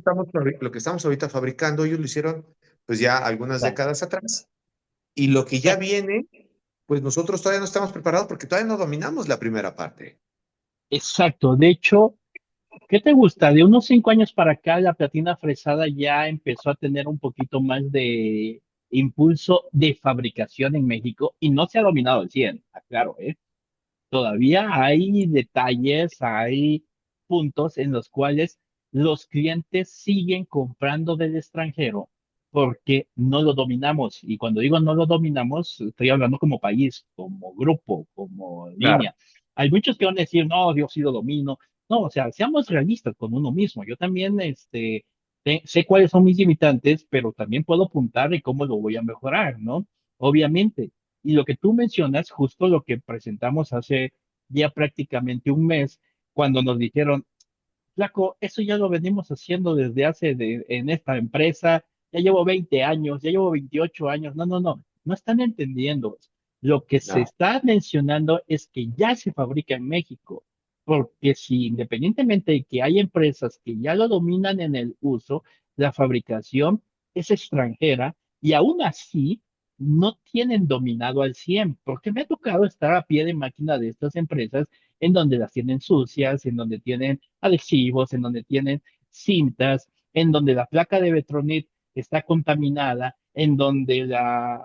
lo que estamos ahorita fabricando, ellos lo hicieron pues ya algunas Claro, décadas atrás. Y lo que ya exacto. viene, pues nosotros todavía no estamos preparados porque todavía no dominamos la primera parte. Exacto. De hecho, ¿qué te gusta? De unos 5 años para acá, la platina fresada ya empezó a tener un poquito más de impulso de fabricación en México y no se ha dominado al 100, claro, ¿eh? Todavía hay detalles, hay puntos en los cuales los clientes siguen comprando del extranjero porque no lo dominamos. Y cuando digo no lo dominamos, estoy hablando como país, como grupo, como Claro. línea. Hay muchos que van a decir, no, yo sí lo domino. No, o sea, seamos realistas con uno mismo. Yo también, sé cuáles son mis limitantes, pero también puedo apuntar y cómo lo voy a mejorar, ¿no? Obviamente. Y lo que tú mencionas, justo lo que presentamos hace ya prácticamente un mes, cuando nos dijeron, Flaco, eso ya lo venimos haciendo desde en esta empresa, ya llevo 20 años, ya llevo 28 años. No, no, no, no están entendiendo. Lo que se No, está mencionando es que ya se fabrica en México, porque si independientemente de que hay empresas que ya lo dominan en el uso, la fabricación es extranjera y aún así no tienen dominado al 100, porque me ha tocado estar a pie de máquina de estas empresas en donde las tienen sucias, en donde tienen adhesivos, en donde tienen cintas, en donde la placa de Betronit está contaminada, en donde la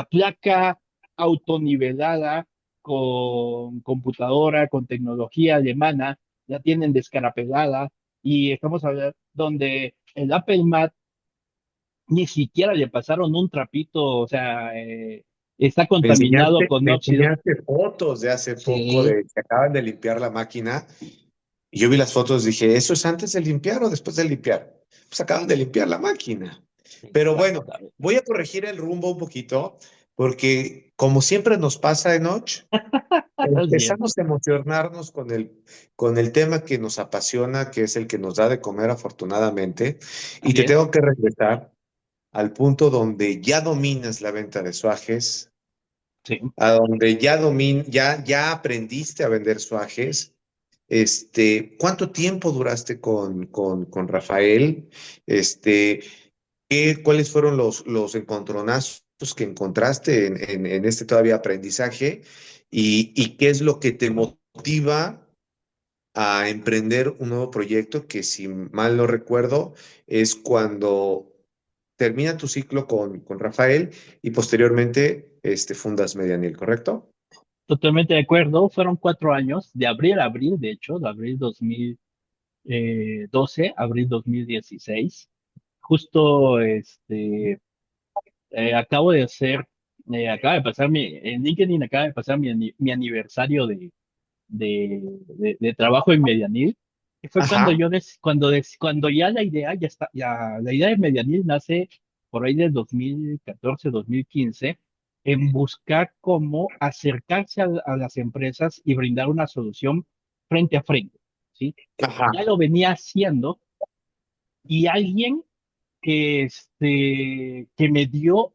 placa autonivelada con computadora, con tecnología alemana, la tienen descarapelada y estamos hablando donde el Apple Mat ni siquiera le pasaron un trapito, o sea, está contaminado con me óxido. enseñaste fotos de hace poco Sí, de que acaban de limpiar la máquina y yo vi las fotos y dije, ¿eso es antes de limpiar o después de limpiar? Pues acaban de limpiar la máquina. Pero bueno, exactamente. voy a corregir el rumbo un poquito porque como siempre nos pasa de noche, Es cierto, empezamos a emocionarnos con el tema que nos apasiona, que es el que nos da de comer afortunadamente, y así te es. tengo que regresar al punto donde ya dominas la venta de suajes, Sí, a donde ya aprendiste a vender suajes. ¿Cuánto tiempo duraste con Rafael? Este, ¿cuáles fueron los encontronazos que encontraste en este todavía aprendizaje? Y qué es lo que te motiva a emprender un nuevo proyecto que, si mal no recuerdo, es cuando termina tu ciclo con Rafael y posteriormente fundas Medianil, ¿correcto? totalmente de acuerdo. Fueron 4 años, de abril a abril, de hecho, de abril 2012, abril 2016. Justo, acaba de pasar en LinkedIn acaba de pasar mi aniversario de trabajo en Medianil, que fue cuando Ajá. yo, cuando ya la idea, ya está, ya, la idea de Medianil nace por ahí del 2014, 2015, en buscar cómo acercarse a las empresas y brindar una solución frente a frente, ¿sí? Ajá. Ya lo venía haciendo y alguien que me dio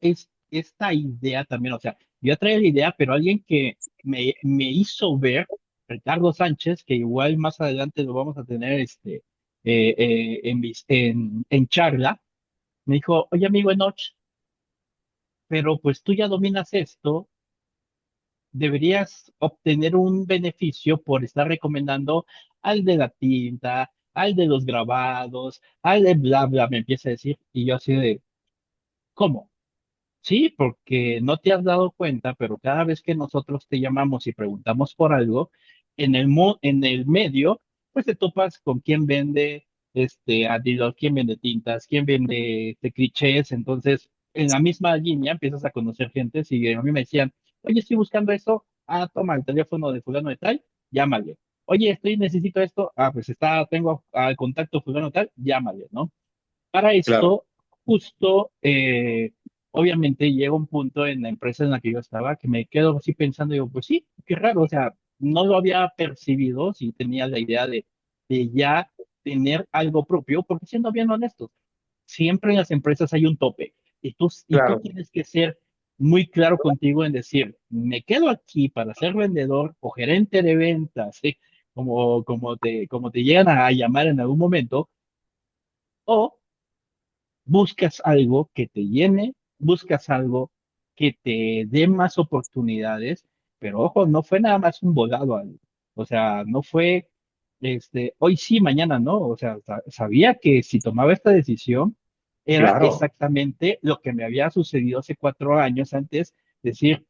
esta idea también, o sea, yo traía la idea, pero alguien que me hizo ver, Ricardo Sánchez, que igual más adelante lo vamos a tener en charla, me dijo, oye amigo Enoch, pero pues tú ya dominas esto, deberías obtener un beneficio por estar recomendando al de la tinta, al de los grabados, al de bla, bla, me empieza a decir, y yo así de, ¿cómo? Sí, porque no te has dado cuenta, pero cada vez que nosotros te llamamos y preguntamos por algo, en el medio, pues te topas con quién vende. Adidas, quién vende tintas, quién vende clichés. Entonces, en la misma línea empiezas a conocer gente. Si a mí me decían, oye, estoy buscando esto, toma el teléfono de fulano de tal, llámale. Oye, necesito esto, pues tengo al contacto fulano tal, llámale, ¿no? Para Claro, esto, justo, obviamente llega un punto en la empresa en la que yo estaba que me quedo así pensando, digo, pues sí, qué raro, o sea, no lo había percibido, sí tenía la idea de ya tener algo propio, porque siendo bien honestos, siempre en las empresas hay un tope y tú claro. tienes que ser muy claro contigo en decir, me quedo aquí para ser vendedor o gerente de ventas, ¿sí? Como te llegan a llamar en algún momento, o buscas algo que te llene, buscas algo que te dé más oportunidades, pero ojo, no fue nada más un volado al, o sea, no fue, hoy sí, mañana no, o sea, sabía que si tomaba esta decisión era Claro. exactamente lo que me había sucedido hace 4 años antes, decir,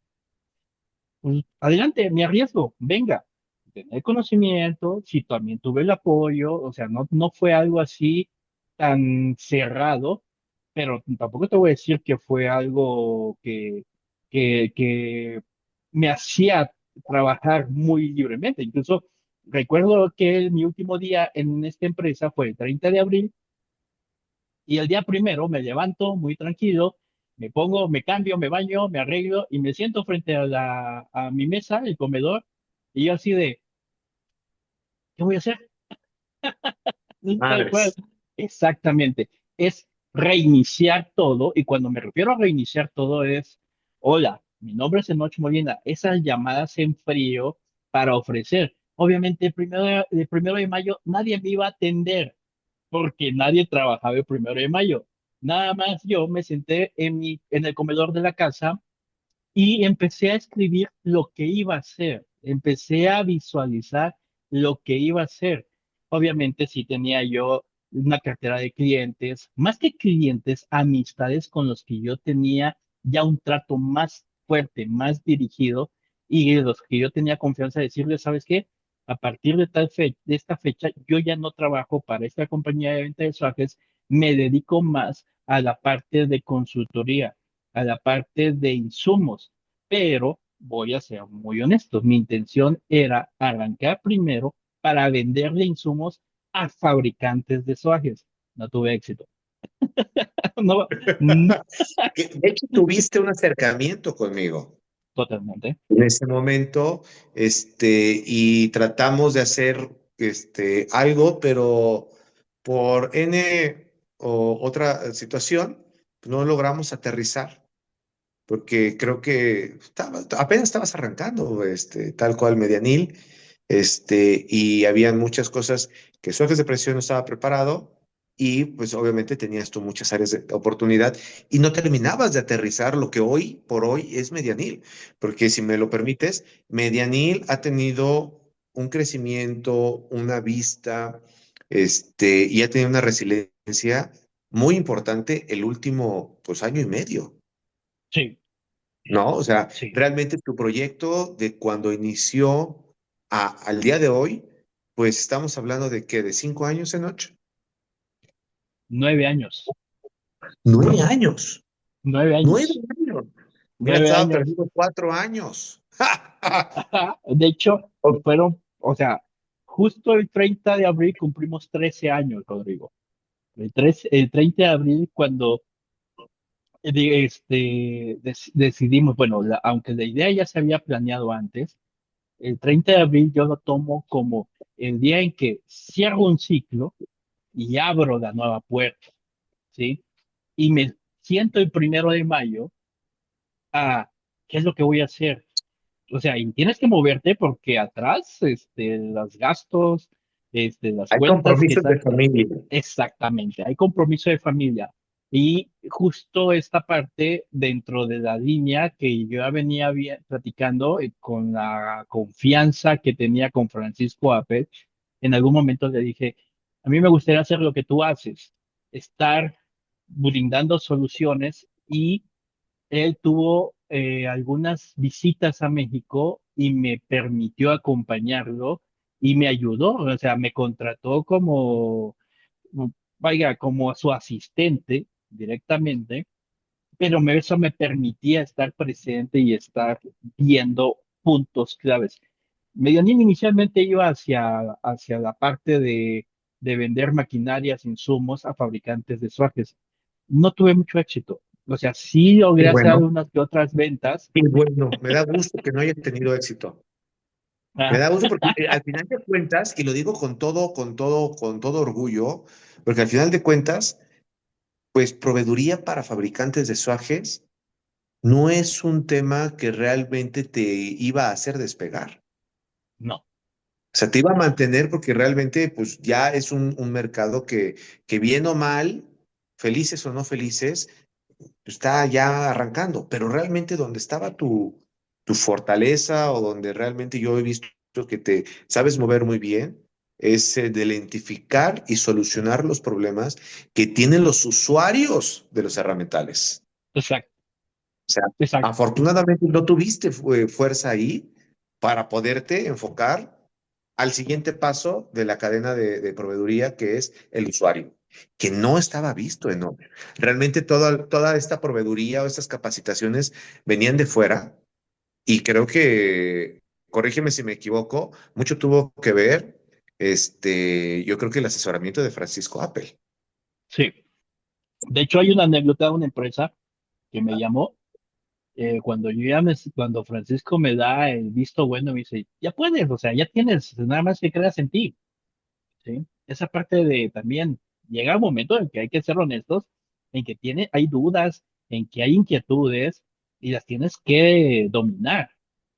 pues, adelante, me arriesgo, venga, tener conocimiento, si también tuve el apoyo, o sea, no fue algo así tan cerrado, pero tampoco te voy a decir que fue algo que me hacía trabajar muy libremente. Incluso recuerdo que mi último día en esta empresa fue el 30 de abril y el día primero me levanto muy tranquilo, me pongo, me cambio, me baño, me arreglo y me siento frente a mi mesa, el comedor, y yo así de, ¿qué voy a hacer? Tal cual. Madres. Exactamente. Es reiniciar todo, y cuando me refiero a reiniciar todo es, hola, mi nombre es Enoch Molina, esas llamadas en frío para ofrecer. Obviamente el primero de mayo nadie me iba a atender porque nadie trabajaba el 1 de mayo. Nada más yo me senté en el comedor de la casa y empecé a escribir lo que iba a hacer, empecé a visualizar lo que iba a hacer. Obviamente sí tenía yo una cartera de clientes, más que clientes, amistades con los que yo tenía ya un trato más fuerte, más dirigido, y de los que yo tenía confianza de decirles, ¿sabes qué? A partir de esta fecha, yo ya no trabajo para esta compañía de venta de trajes, me dedico más a la parte de consultoría, a la parte de insumos, pero voy a ser muy honesto, mi intención era arrancar primero para venderle insumos a fabricantes de soajes. No tuve éxito. No, mm, De hecho, tuviste un acercamiento conmigo totalmente. en ese momento, y tratamos de hacer, algo, pero por N o otra situación, no logramos aterrizar, porque creo que apenas estabas arrancando, tal cual Medianil, y habían muchas cosas que su eje de presión no estaba preparado, y pues obviamente tenías tú muchas áreas de oportunidad y no terminabas de aterrizar lo que hoy por hoy es Medianil, porque si me lo permites, Medianil ha tenido un crecimiento, una vista, y ha tenido una resiliencia muy importante el último, pues, año y medio. Sí, ¿No? O sea, sí. realmente tu proyecto de cuando inició al día de hoy, pues estamos hablando de que de 5 años en ocho. 9 años. 9 años. 9 9 años. años. Hubiera Nueve estado años. perdido 4 años. Ajá. De hecho, fueron, o sea, justo el 30 de abril cumplimos 13 años, Rodrigo. El 30 de abril, cuando decidimos, bueno, aunque la idea ya se había planeado antes, el 30 de abril yo lo tomo como el día en que cierro un ciclo y abro la nueva puerta, ¿sí? Y me siento el 1 de mayo a, ¿qué es lo que voy a hacer? O sea, y tienes que moverte porque atrás, los gastos, las Hay cuentas que compromisos de están. familia. Exactamente, hay compromiso de familia. Y justo esta parte dentro de la línea que yo ya venía platicando, con la confianza que tenía con Francisco Apple, en algún momento le dije, a mí me gustaría hacer lo que tú haces, estar brindando soluciones, y él tuvo algunas visitas a México y me permitió acompañarlo y me ayudó, o sea, me contrató como vaya, como su asistente directamente, pero eso me permitía estar presente y estar viendo puntos claves. Medianín inicialmente iba hacia la parte de vender maquinarias, insumos a fabricantes de suajes. No tuve mucho éxito. O sea, sí Y logré hacer bueno, algunas que otras ventas. y bueno, me da gusto que no hayas tenido éxito. Me Ah, da gusto porque al final de cuentas, y lo digo con todo orgullo, porque al final de cuentas, pues proveeduría para fabricantes de suajes no es un tema que realmente te iba a hacer despegar. no, O sea, te iba a mantener porque realmente pues ya es un mercado que bien o mal, felices o no felices, está ya arrancando, pero realmente donde estaba tu fortaleza o donde realmente yo he visto que te sabes mover muy bien, es de identificar y solucionar los problemas que tienen los usuarios de los herramientales. exacto, O sea, exacto, afortunadamente no tuviste fuerza ahí para poderte enfocar al siguiente paso de la cadena de proveeduría, que es el usuario, que no estaba visto en Over. Realmente toda esta proveeduría o estas capacitaciones venían de fuera y creo que, corrígeme si me equivoco, mucho tuvo que ver, yo creo que el asesoramiento de Francisco Apple. sí. De hecho, hay una anécdota de una empresa que me llamó cuando Francisco me da el visto bueno, me dice, ya puedes, o sea, ya tienes, nada más que creas en ti, ¿sí? Esa parte de también llega un momento en que hay que ser honestos, en que hay dudas, en que hay inquietudes y las tienes que dominar.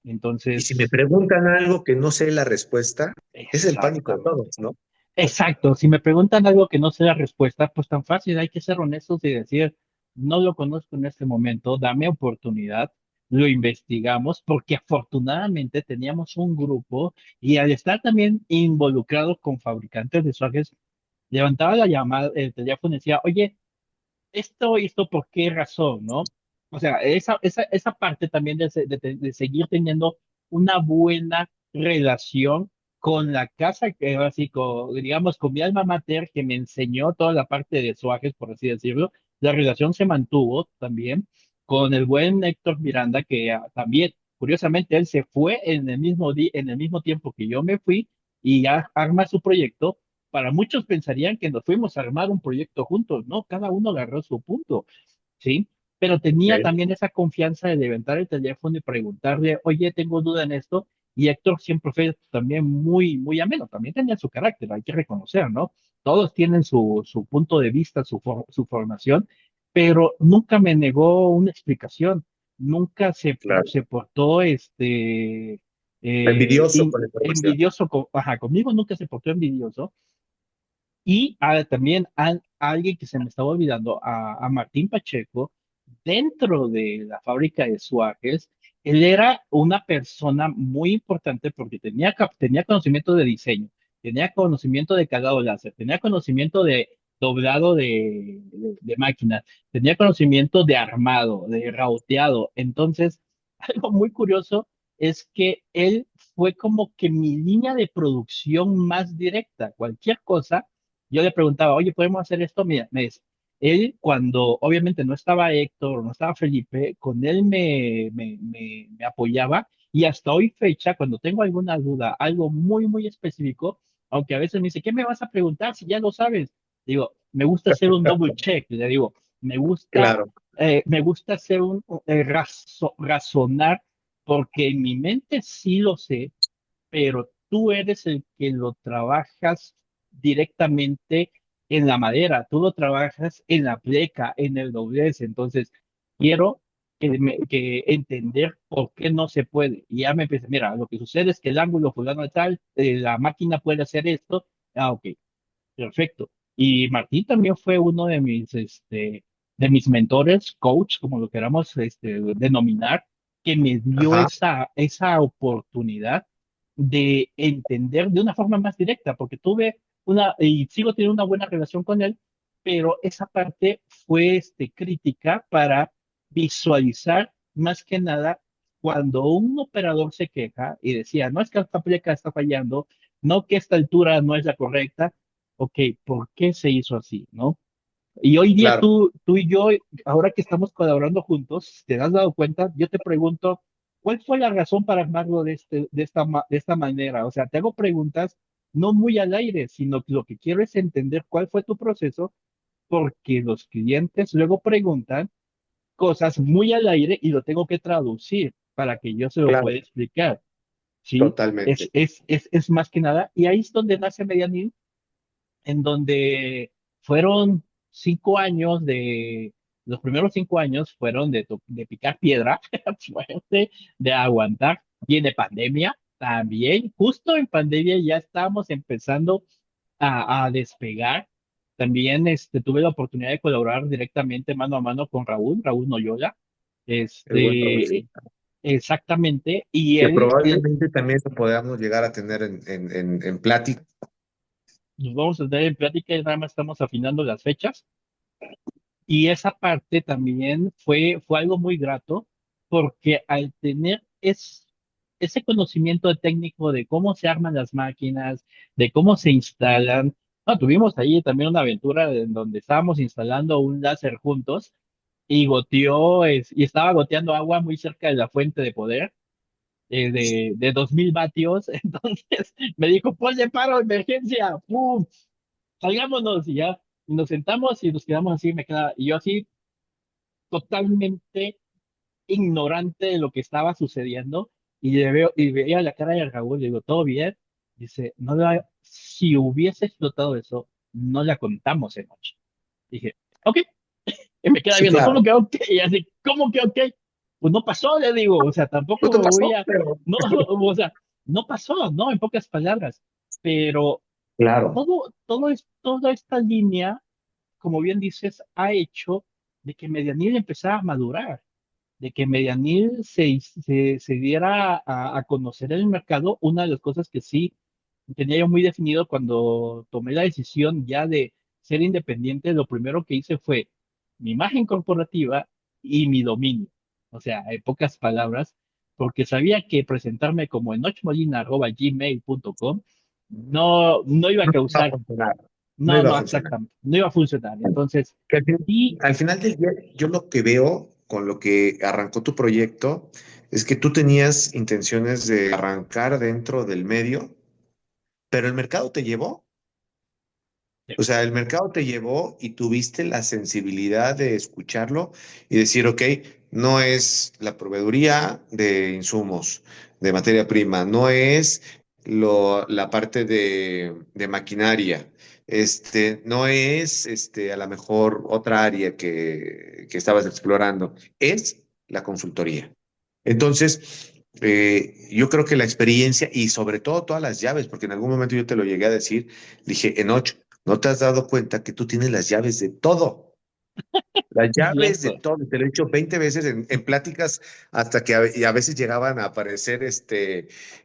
Y si me Entonces, preguntan algo que no sé la respuesta, es el pánico de exactamente. todos, ¿no? Exacto, si me preguntan algo que no sé la respuesta, pues tan fácil, hay que ser honestos y decir, no lo conozco en este momento, dame oportunidad, lo investigamos, porque afortunadamente teníamos un grupo y al estar también involucrado con fabricantes de suajes, levantaba la llamada, el teléfono y decía, oye, esto, ¿por qué razón, no? O sea, esa parte también de seguir teniendo una buena relación con la casa, que así, digamos, con mi alma mater, que me enseñó toda la parte de suajes, por así decirlo, la relación se mantuvo también con el buen Héctor Miranda, que también, curiosamente, él se fue en el mismo día, en el mismo tiempo que yo me fui y ya arma su proyecto. Para muchos pensarían que nos fuimos a armar un proyecto juntos, ¿no? Cada uno agarró su punto, ¿sí? Pero tenía Ok. también esa confianza de levantar el teléfono y preguntarle, oye, tengo duda en esto. Y Héctor siempre fue también muy, muy ameno, también tenía su carácter, hay que reconocer, ¿no? Todos tienen su punto de vista, su formación, pero nunca me negó una explicación, nunca Claro. se portó Envidioso con la información. envidioso, ajá, conmigo nunca se portó envidioso y también a alguien que se me estaba olvidando, a Martín Pacheco, dentro de la fábrica de Suárez, él era una persona muy importante porque tenía conocimiento de diseño, tenía conocimiento de calado láser, tenía conocimiento de doblado de máquinas, tenía conocimiento de armado, de rauteado. Entonces, algo muy curioso es que él fue como que mi línea de producción más directa. Cualquier cosa yo le preguntaba, oye, ¿podemos hacer esto? Mira, me dice, él cuando obviamente no estaba Héctor, no estaba Felipe, con él me apoyaba y hasta hoy fecha, cuando tengo alguna duda, algo muy, muy específico, aunque a veces me dice, ¿qué me vas a preguntar si ya lo sabes? Digo, me gusta hacer un double check, le digo, Claro. me gusta hacer razonar, porque en mi mente sí lo sé, pero tú eres el que lo trabajas directamente en la madera, tú lo trabajas en la pleca, en el doblez, entonces quiero que entender por qué no se puede. Y ya me empecé, mira, lo que sucede es que el ángulo fulano de tal, la máquina puede hacer esto, ok, perfecto. Y Martín también fue uno de mis mentores, coach, como lo queramos denominar, que me dio Ajá. esa oportunidad de entender de una forma más directa, porque tuve y sigo teniendo una buena relación con él, pero esa parte fue crítica para visualizar más que nada cuando un operador se queja y decía, no es que esta pleca está fallando, no que esta altura no es la correcta. ok, ¿por qué se hizo así, no? Y hoy día Claro, tú y yo, ahora que estamos colaborando juntos, si te has dado cuenta, yo te pregunto, ¿cuál fue la razón para armarlo de esta manera? O sea, te hago preguntas no muy al aire, sino que lo que quiero es entender cuál fue tu proceso, porque los clientes luego preguntan cosas muy al aire y lo tengo que traducir para que yo se lo pueda claro, explicar, ¿sí? totalmente. Es más que nada, y ahí es donde nace Medianil, en donde fueron 5 años los primeros 5 años fueron de picar piedra fuerte, de aguantar. Viene pandemia también, justo en pandemia ya estábamos empezando a despegar. También tuve la oportunidad de colaborar directamente mano a mano con Raúl Noyola, El buen Raúl, sí. exactamente, y Que él probablemente también lo podamos llegar a tener en plática. nos vamos a tener en plática y nada más estamos afinando las fechas. Y esa parte también fue algo muy grato porque al tener ese conocimiento técnico de cómo se arman las máquinas, de cómo se instalan, no, tuvimos ahí también una aventura en donde estábamos instalando un láser juntos y y estaba goteando agua muy cerca de la fuente de poder de 2000 vatios. Entonces me dijo, ponle paro, emergencia, ¡pum! Salgámonos y ya. Y nos sentamos y nos quedamos así, y yo así totalmente ignorante de lo que estaba sucediendo y le veo y veía la cara de Raúl, le digo, ¿todo bien? Dice, si hubiese explotado eso, no la contamos en noche. Dije, ok, y me queda Sí, viendo, ¿cómo claro. que ok? Y así, ¿cómo que ok? Pues no pasó, le digo, o sea, tampoco Pues no me pasó, voy a, pero no, o sea, no pasó, ¿no? En pocas palabras, pero claro. toda esta línea, como bien dices, ha hecho de que Medianil empezara a madurar, de que Medianil se diera a conocer en el mercado. Una de las cosas que sí tenía yo muy definido cuando tomé la decisión ya de ser independiente, lo primero que hice fue mi imagen corporativa y mi dominio. O sea, en pocas palabras, porque sabía que presentarme como enochmolina@gmail.com no iba a No va a causar, funcionar. No no, iba a no, funcionar. exactamente, no iba a funcionar. Entonces, Que sí, al final del día, yo lo que veo con lo que arrancó tu proyecto es que tú tenías intenciones de arrancar dentro del medio, pero el mercado te llevó. O sea, el mercado te llevó y tuviste la sensibilidad de escucharlo y decir, ok, no es la proveeduría de insumos, de materia prima, no es la parte de maquinaria, no es a lo mejor otra área que estabas explorando, es la consultoría. Entonces, yo creo que la experiencia y sobre todo todas las llaves, porque en algún momento yo te lo llegué a decir, dije, Enoch, ¿no te has dado cuenta que tú tienes las llaves de todo? Las es llaves de cierto. todo. Te lo he dicho 20 veces en pláticas hasta que y a veces llegaban a aparecer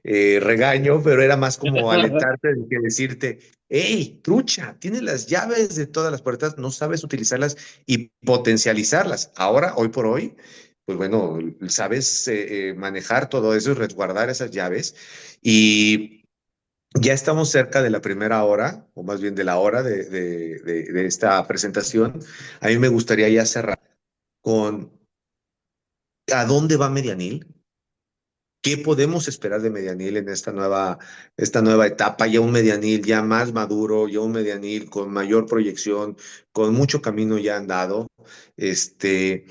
regaño, pero era más como alentarte que decirte, hey, trucha, tienes las llaves de todas las puertas, no sabes utilizarlas y potencializarlas. Ahora, hoy por hoy, pues bueno, sabes manejar todo eso y resguardar esas llaves. Y ya estamos cerca de la primera hora, o más bien de la hora de esta presentación. A mí me gustaría ya cerrar con ¿a dónde va Medianil? ¿Qué podemos esperar de Medianil en esta nueva etapa? Ya un Medianil ya más maduro, ya un Medianil con mayor proyección, con mucho camino ya andado. Este,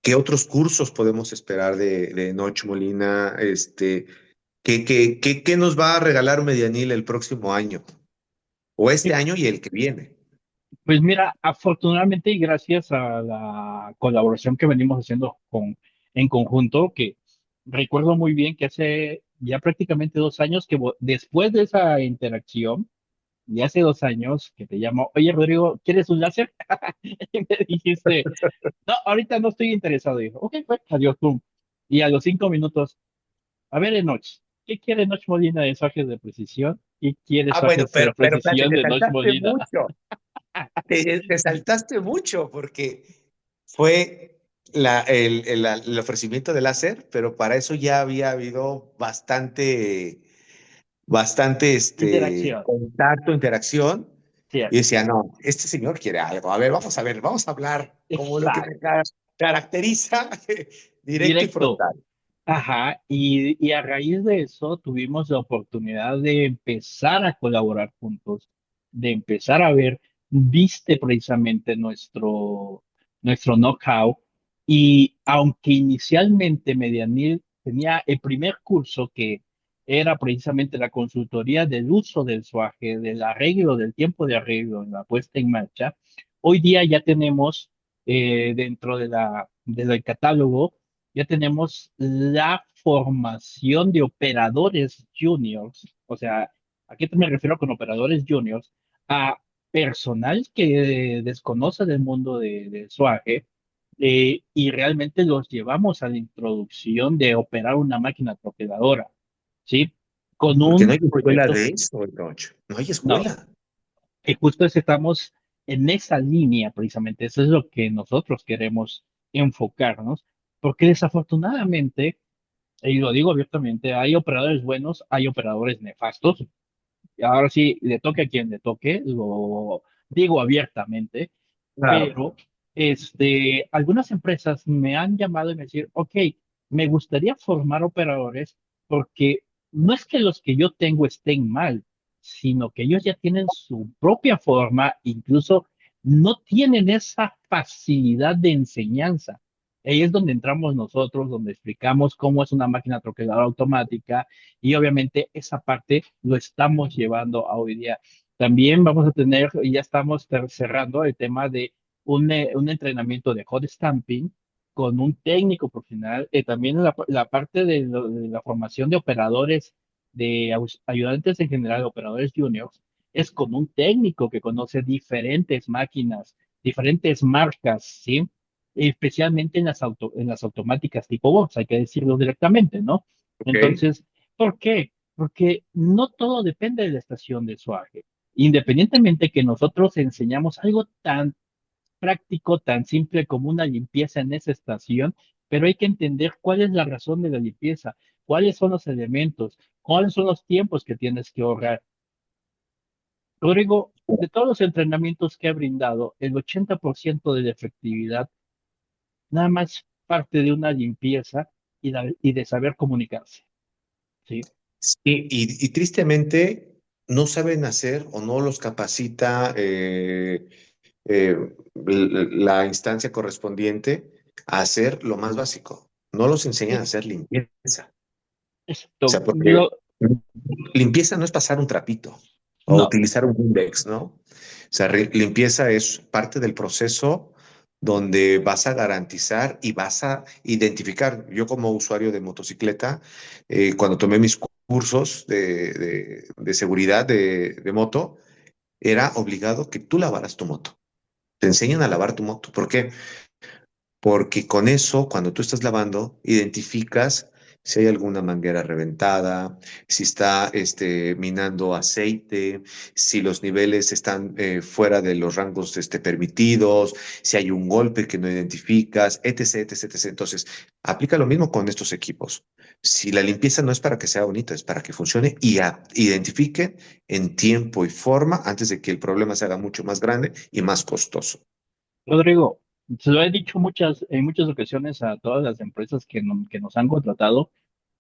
¿Qué otros cursos podemos esperar de Noche Molina? ¿Qué nos va a regalar Medianil el próximo año? O este año y el que viene. Pues mira, afortunadamente y gracias a la colaboración que venimos haciendo en conjunto, que recuerdo muy bien que hace ya prácticamente 2 años después de esa interacción, y hace 2 años que te llamo, oye Rodrigo, ¿quieres un láser? Y me dijiste, no, ahorita no estoy interesado. Y dijo, ok, pues, adiós, pum. Y a los 5 minutos, a ver, Enoch, ¿qué quiere Enoch Molina de mensajes de precisión? ¿Y quiere Ah, bueno, mensajes de pero espérate, precisión te de Enoch saltaste Molina? mucho. Te saltaste mucho porque fue el ofrecimiento de láser, pero para eso ya había habido bastante Interacción. contacto, interacción. Y cierto, decía, no, este señor quiere algo. A ver, vamos a hablar como lo que exacto, me caracteriza, directo y directo. frontal. Ajá, y a raíz de eso tuvimos la oportunidad de empezar a colaborar juntos, de empezar a ver, viste precisamente nuestro know-how, y aunque inicialmente Medianil tenía el primer curso que era precisamente la consultoría del uso del SWAGE, del arreglo, del tiempo de arreglo en la puesta en marcha, hoy día ya tenemos dentro del catálogo ya tenemos la formación de operadores juniors. O sea, ¿a qué me refiero con operadores juniors? A personal que desconoce del mundo de SWAGE, y realmente los llevamos a la introducción de operar una máquina troqueladora, ¿sí? Con Porque no un hay escuela proyecto, de eso, George. No hay no, escuela. que justo estamos en esa línea precisamente. Eso es lo que nosotros queremos enfocarnos, porque desafortunadamente, y lo digo abiertamente, hay operadores buenos, hay operadores nefastos. Y ahora sí, le toque a quien le toque, lo digo abiertamente, Claro. pero algunas empresas me han llamado y me decir, ok, me gustaría formar operadores porque no es que los que yo tengo estén mal, sino que ellos ya tienen su propia forma, incluso no tienen esa facilidad de enseñanza. Ahí es donde entramos nosotros, donde explicamos cómo es una máquina troqueladora automática, y obviamente esa parte lo estamos llevando a hoy día. También vamos a tener, y ya estamos cerrando el tema de un entrenamiento de hot stamping con un técnico profesional, también la parte de la formación de operadores, de ayudantes en general, operadores juniors, es con un técnico que conoce diferentes máquinas, diferentes marcas, ¿sí? Especialmente en las automáticas tipo box, hay que decirlo directamente, ¿no? Ok. Entonces, ¿por qué? Porque no todo depende de la estación de Swage. Independientemente que nosotros enseñamos algo tan práctico, tan simple como una limpieza en esa estación, pero hay que entender cuál es la razón de la limpieza, cuáles son los elementos, cuáles son los tiempos que tienes que ahorrar. Rodrigo, de todos los entrenamientos que ha brindado, el 80% de la efectividad nada más parte de una limpieza y de saber comunicarse, ¿sí? Sí, y tristemente no saben hacer o no los capacita la instancia correspondiente a hacer lo más básico. No los enseñan a Sí, hacer limpieza. O esto, sea, porque limpieza no es pasar un trapito o no, utilizar un Windex, ¿no? O sea, limpieza es parte del proceso donde vas a garantizar y vas a identificar. Yo como usuario de motocicleta, cuando tomé mis cursos de seguridad de moto, era obligado que tú lavaras tu moto. Te enseñan a lavar tu moto. ¿Por qué? Porque con eso, cuando tú estás lavando, identificas si hay alguna manguera reventada, si está minando aceite, si los niveles están fuera de los rangos permitidos, si hay un golpe que no identificas, etc, etc, etc. Entonces, aplica lo mismo con estos equipos. Si la limpieza no es para que sea bonita, es para que funcione y identifique en tiempo y forma antes de que el problema se haga mucho más grande y más costoso. Rodrigo, se lo he dicho en muchas ocasiones a todas las empresas que nos han contratado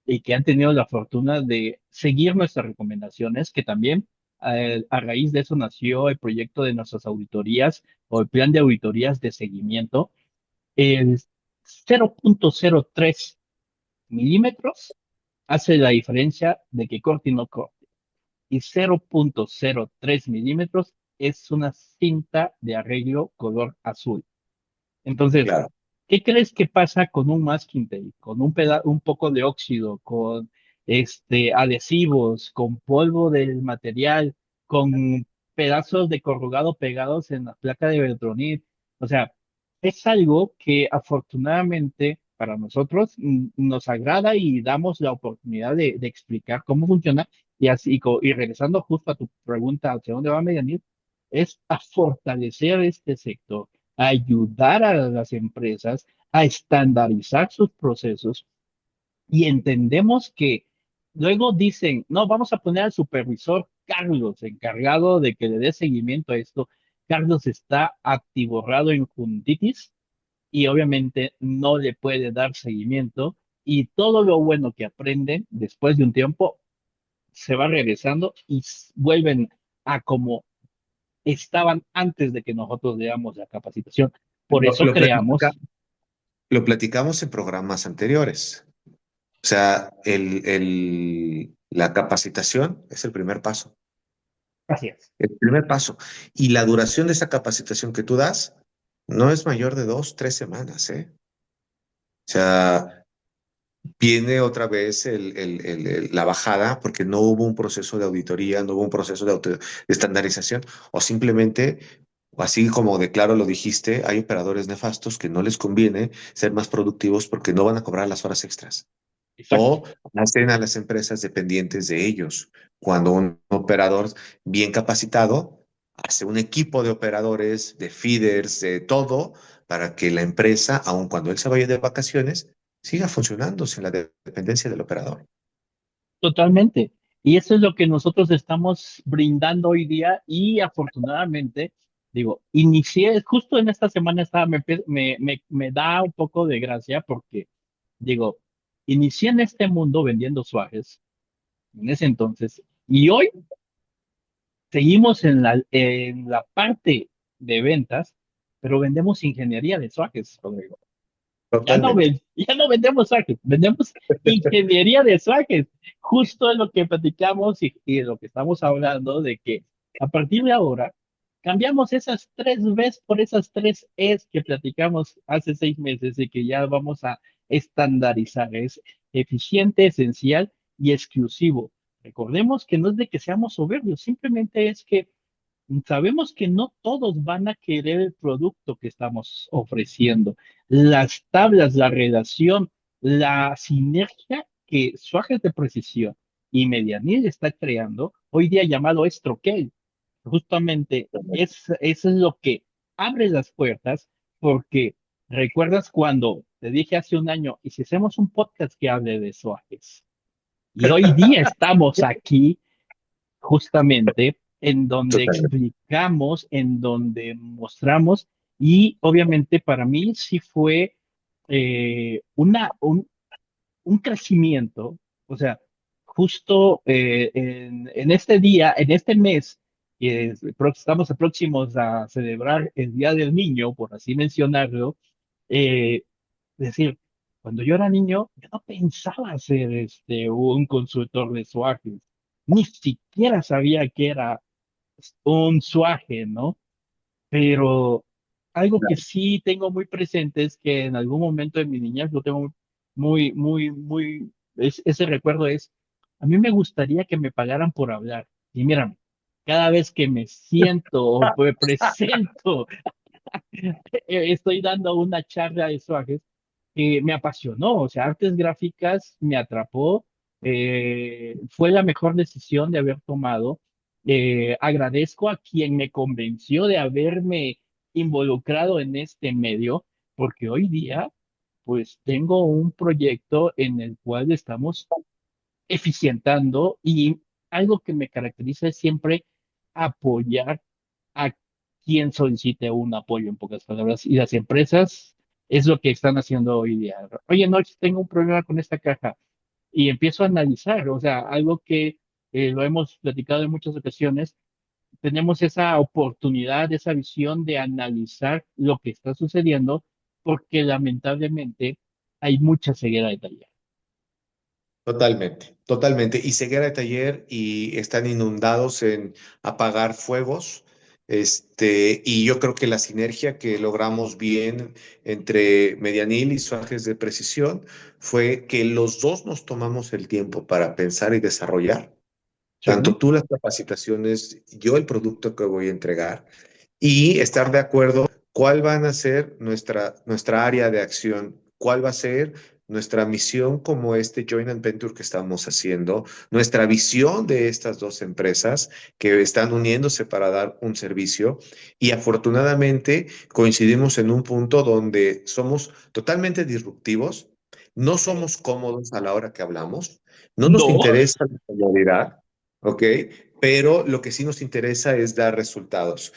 y que han tenido la fortuna de seguir nuestras recomendaciones, que también a raíz de eso nació el proyecto de nuestras auditorías o el plan de auditorías de seguimiento. El 0.03 milímetros hace la diferencia de que corte y no corte. Y 0.03 milímetros es una cinta de arreglo color azul. Entonces, Claro. ¿qué crees que pasa con un masking tape, con un poco de óxido, con adhesivos, con polvo del material, con pedazos de corrugado pegados en la placa de Beltronit? O sea, es algo que afortunadamente para nosotros nos agrada y damos la oportunidad de explicar cómo funciona, y así, y regresando justo a tu pregunta, ¿hacia dónde va Medianir? Es a fortalecer este sector, ayudar a las empresas a estandarizar sus procesos, y entendemos que luego dicen, no, vamos a poner al supervisor. Carlos, encargado de que le dé seguimiento a esto. Carlos está atiborrado en juntitis y obviamente no le puede dar seguimiento y todo lo bueno que aprenden después de un tiempo se va regresando y vuelven a como estaban antes de que nosotros veamos la capacitación. Por Lo, eso lo platica- creamos, lo platicamos en programas anteriores. O sea, la capacitación es el primer paso. así es, El primer paso. Y la duración de esa capacitación que tú das no es mayor de 2, 3 semanas, ¿eh? O sea, viene otra vez la bajada porque no hubo un proceso de auditoría, no hubo un proceso de estandarización, o simplemente, así como de claro lo dijiste, hay operadores nefastos que no les conviene ser más productivos porque no van a cobrar las horas extras. exacto. O hacen a las empresas dependientes de ellos. Cuando un operador bien capacitado hace un equipo de operadores, de feeders, de todo, para que la empresa, aun cuando él se vaya de vacaciones, siga funcionando sin la dependencia del operador. Totalmente. Y eso es lo que nosotros estamos brindando hoy día y afortunadamente, digo, inicié, justo en esta semana estaba, me da un poco de gracia porque, digo, inicié en este mundo vendiendo suajes en ese entonces y hoy seguimos en la parte de ventas, pero vendemos ingeniería de suajes, Rodrigo. Totalmente. Ya no vendemos trajes, vendemos ingeniería de trajes. Justo es lo que platicamos y de lo que estamos hablando de que a partir de ahora cambiamos esas 3 Bs por esas 3 Es que platicamos hace 6 meses y que ya vamos a estandarizar. Es eficiente, esencial y exclusivo. Recordemos que no es de que seamos soberbios, simplemente es que sabemos que no todos van a querer el producto que estamos ofreciendo. Las tablas, la relación, la sinergia que Suajes de Precisión y Medianil está creando, hoy día llamado Estroquel, justamente eso es lo que abre las puertas, porque recuerdas cuando te dije hace un año, y si hacemos un podcast que hable de Suajes, y hoy día estamos aquí justamente en donde Totalmente. explicamos, en donde mostramos, y obviamente para mí sí fue un crecimiento, o sea, justo en este día, en este mes, estamos próximos a celebrar el Día del Niño, por así mencionarlo, es decir, cuando yo era niño, yo no pensaba ser un consultor de swagger, ni siquiera sabía que era un swagger, ¿no? Pero algo que sí tengo muy presente es que en algún momento de mi niñez lo tengo ese recuerdo es, a mí me gustaría que me pagaran por hablar. Y mírame, cada vez que me siento o me presento, estoy dando una charla de swagger que me apasionó, o sea, artes gráficas me atrapó, fue la mejor decisión de haber tomado. Agradezco a quien me convenció de haberme involucrado en este medio, porque hoy día, pues, tengo un proyecto en el cual estamos eficientando y algo que me caracteriza es siempre apoyar a quien solicite un apoyo, en pocas palabras, y las empresas es lo que están haciendo hoy día. Oye, no, tengo un problema con esta caja y empiezo a analizar, o sea, algo que lo hemos platicado en muchas ocasiones, tenemos esa oportunidad, esa visión de analizar lo que está sucediendo, porque lamentablemente hay mucha ceguera de taller. Totalmente, totalmente. Y ceguera de taller y están inundados en apagar fuegos. Y yo creo que la sinergia que logramos bien entre Medianil y Suajes de Precisión fue que los dos nos tomamos el tiempo para pensar y desarrollar, tanto Sí, tú las capacitaciones, yo el producto que voy a entregar y estar de acuerdo cuál van a ser nuestra área de acción, cuál va a ser nuestra misión como este joint and venture que estamos haciendo, nuestra visión de estas dos empresas que están uniéndose para dar un servicio y afortunadamente coincidimos en un punto donde somos totalmente disruptivos, no somos cómodos a la hora que hablamos, no nos no, interesa la comodidad, ¿ok? pero lo que sí nos interesa es dar resultados.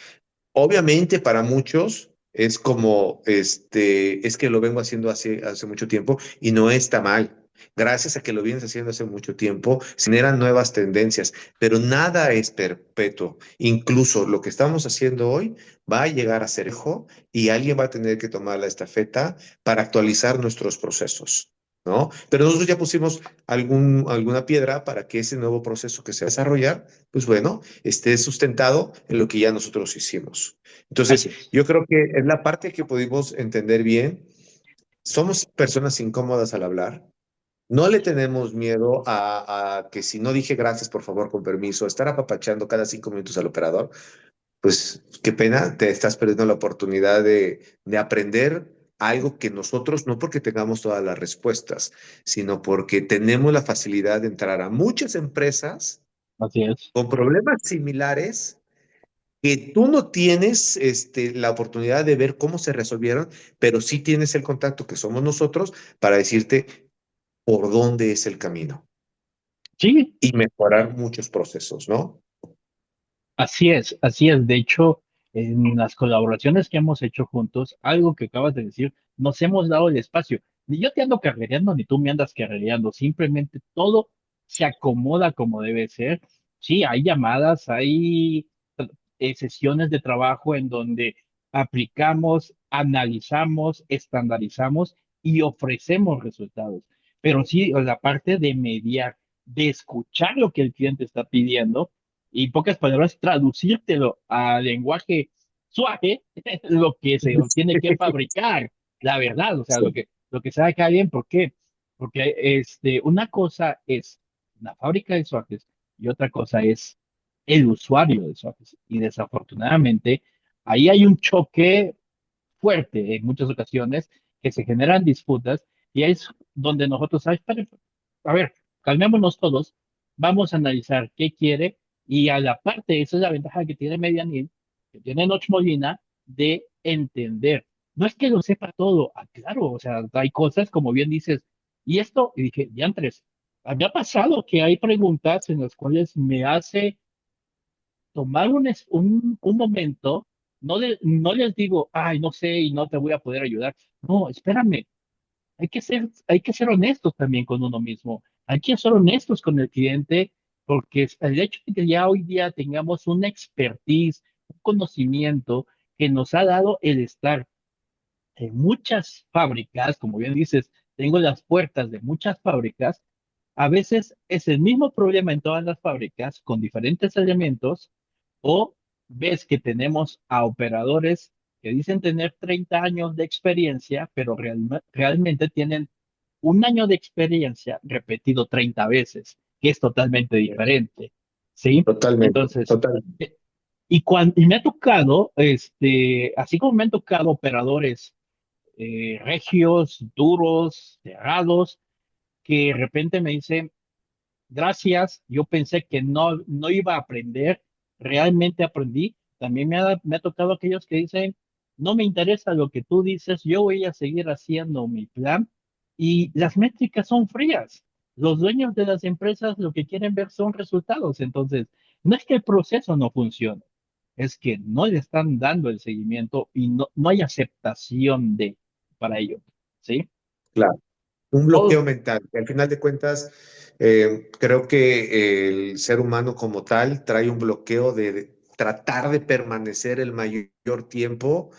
Obviamente para muchos es como, es que lo vengo haciendo hace mucho tiempo y no está mal. Gracias a que lo vienes haciendo hace mucho tiempo, se generan nuevas tendencias, pero nada es perpetuo. Incluso lo que estamos haciendo hoy va a llegar a ser viejo y alguien va a tener que tomar la estafeta para actualizar nuestros procesos, ¿no? Pero nosotros ya pusimos alguna piedra para que ese nuevo proceso que se va a desarrollar, pues bueno, esté sustentado en lo que ya nosotros hicimos. Así Entonces, es, yo creo que es la parte que pudimos entender bien. Somos personas incómodas al hablar. No le tenemos miedo a que si no dije gracias, por favor, con permiso, estar apapachando cada 5 minutos al operador, pues qué pena, te estás perdiendo la oportunidad de aprender algo que nosotros, no porque tengamos todas las respuestas, sino porque tenemos la facilidad de entrar a muchas empresas así es. con problemas similares que tú no tienes la oportunidad de ver cómo se resolvieron, pero sí tienes el contacto que somos nosotros para decirte por dónde es el camino Sí, y mejorar muchos procesos, ¿no? así es, así es. De hecho, en las colaboraciones que hemos hecho juntos, algo que acabas de decir, nos hemos dado el espacio. Ni yo te ando carrereando, ni tú me andas carrereando. Simplemente todo se acomoda como debe ser. Sí, hay llamadas, hay sesiones de trabajo en donde aplicamos, analizamos, estandarizamos y ofrecemos resultados. Pero sí, la parte de mediar, de escuchar lo que el cliente está pidiendo y en pocas palabras, traducírtelo a lenguaje suave, lo que se tiene que fabricar, la verdad, o sea, Sí, lo que sabe cada bien, ¿por qué? Porque una cosa es la fábrica de software y otra cosa es el usuario de software. Y desafortunadamente, ahí hay un choque fuerte en muchas ocasiones que se generan disputas y es donde nosotros, ¿sabes? A ver, calmémonos todos, vamos a analizar qué quiere y a la parte, esa es la ventaja que tiene Medianil, que tiene Noche Molina, de entender. No es que lo sepa todo, claro, o sea, hay cosas como bien dices, y esto, y dije, diantres, había pasado que hay preguntas en las cuales me hace tomar un momento, no les digo, ay, no sé y no te voy a poder ayudar. No, espérame, hay que ser honestos también con uno mismo. Hay que ser honestos con el cliente, porque el hecho de que ya hoy día tengamos una expertise, un conocimiento que nos ha dado el estar en muchas fábricas, como bien dices, tengo las puertas de muchas fábricas, a veces es el mismo problema en todas las fábricas con diferentes elementos, o ves que tenemos a operadores que dicen tener 30 años de experiencia, pero realmente tienen un año de experiencia repetido 30 veces, que es totalmente diferente. ¿Sí? totalmente, Entonces, totalmente. y me ha tocado, así como me han tocado operadores regios, duros, cerrados, que de repente me dicen, gracias, yo pensé que no iba a aprender, realmente aprendí. También me ha tocado aquellos que dicen, no me interesa lo que tú dices, yo voy a seguir haciendo mi plan y las métricas son frías. Los dueños de las empresas lo que quieren ver son resultados. Entonces, no es que el proceso no funcione, es que no le están dando el seguimiento y no hay aceptación para ello. ¿Sí? Claro. Un Todos, bloqueo mental. Al final de cuentas, creo que el ser humano como tal trae un bloqueo de tratar de permanecer el mayor tiempo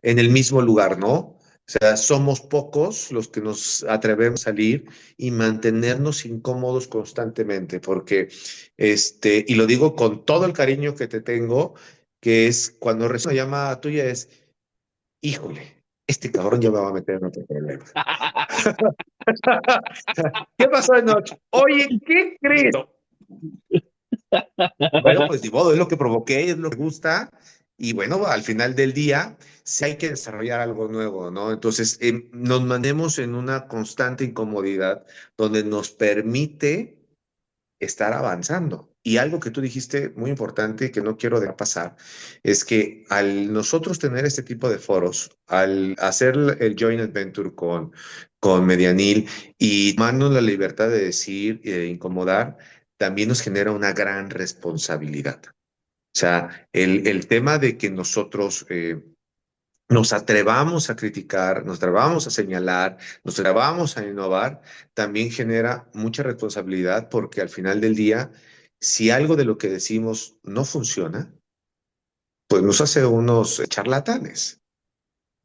en el mismo lugar, ¿no? O sea, somos pocos los que nos atrevemos a salir y mantenernos incómodos constantemente, porque, y lo digo con todo el cariño que te tengo, que es cuando recibo una llamada tuya es, híjole, este cabrón ya me va a meter en otro problema. ¿Qué pasó anoche? Oye, ¿qué crees? Bueno, pues ni modo, es lo que provoqué, es lo que gusta. Y bueno, al final del día, sí hay que desarrollar algo nuevo, ¿no? Entonces, nos mantenemos en una constante incomodidad donde nos permite estar avanzando. Y algo que tú dijiste muy importante que no quiero dejar pasar es que al nosotros tener este tipo de foros, al hacer el joint venture con Medianil y tomarnos la libertad de decir y de incomodar, también nos genera una gran responsabilidad. O sea, el tema de que nosotros nos atrevamos a criticar, nos atrevamos a señalar, nos atrevamos a innovar, también genera mucha responsabilidad porque al final del día, si algo de lo que decimos no funciona, pues nos hace unos charlatanes,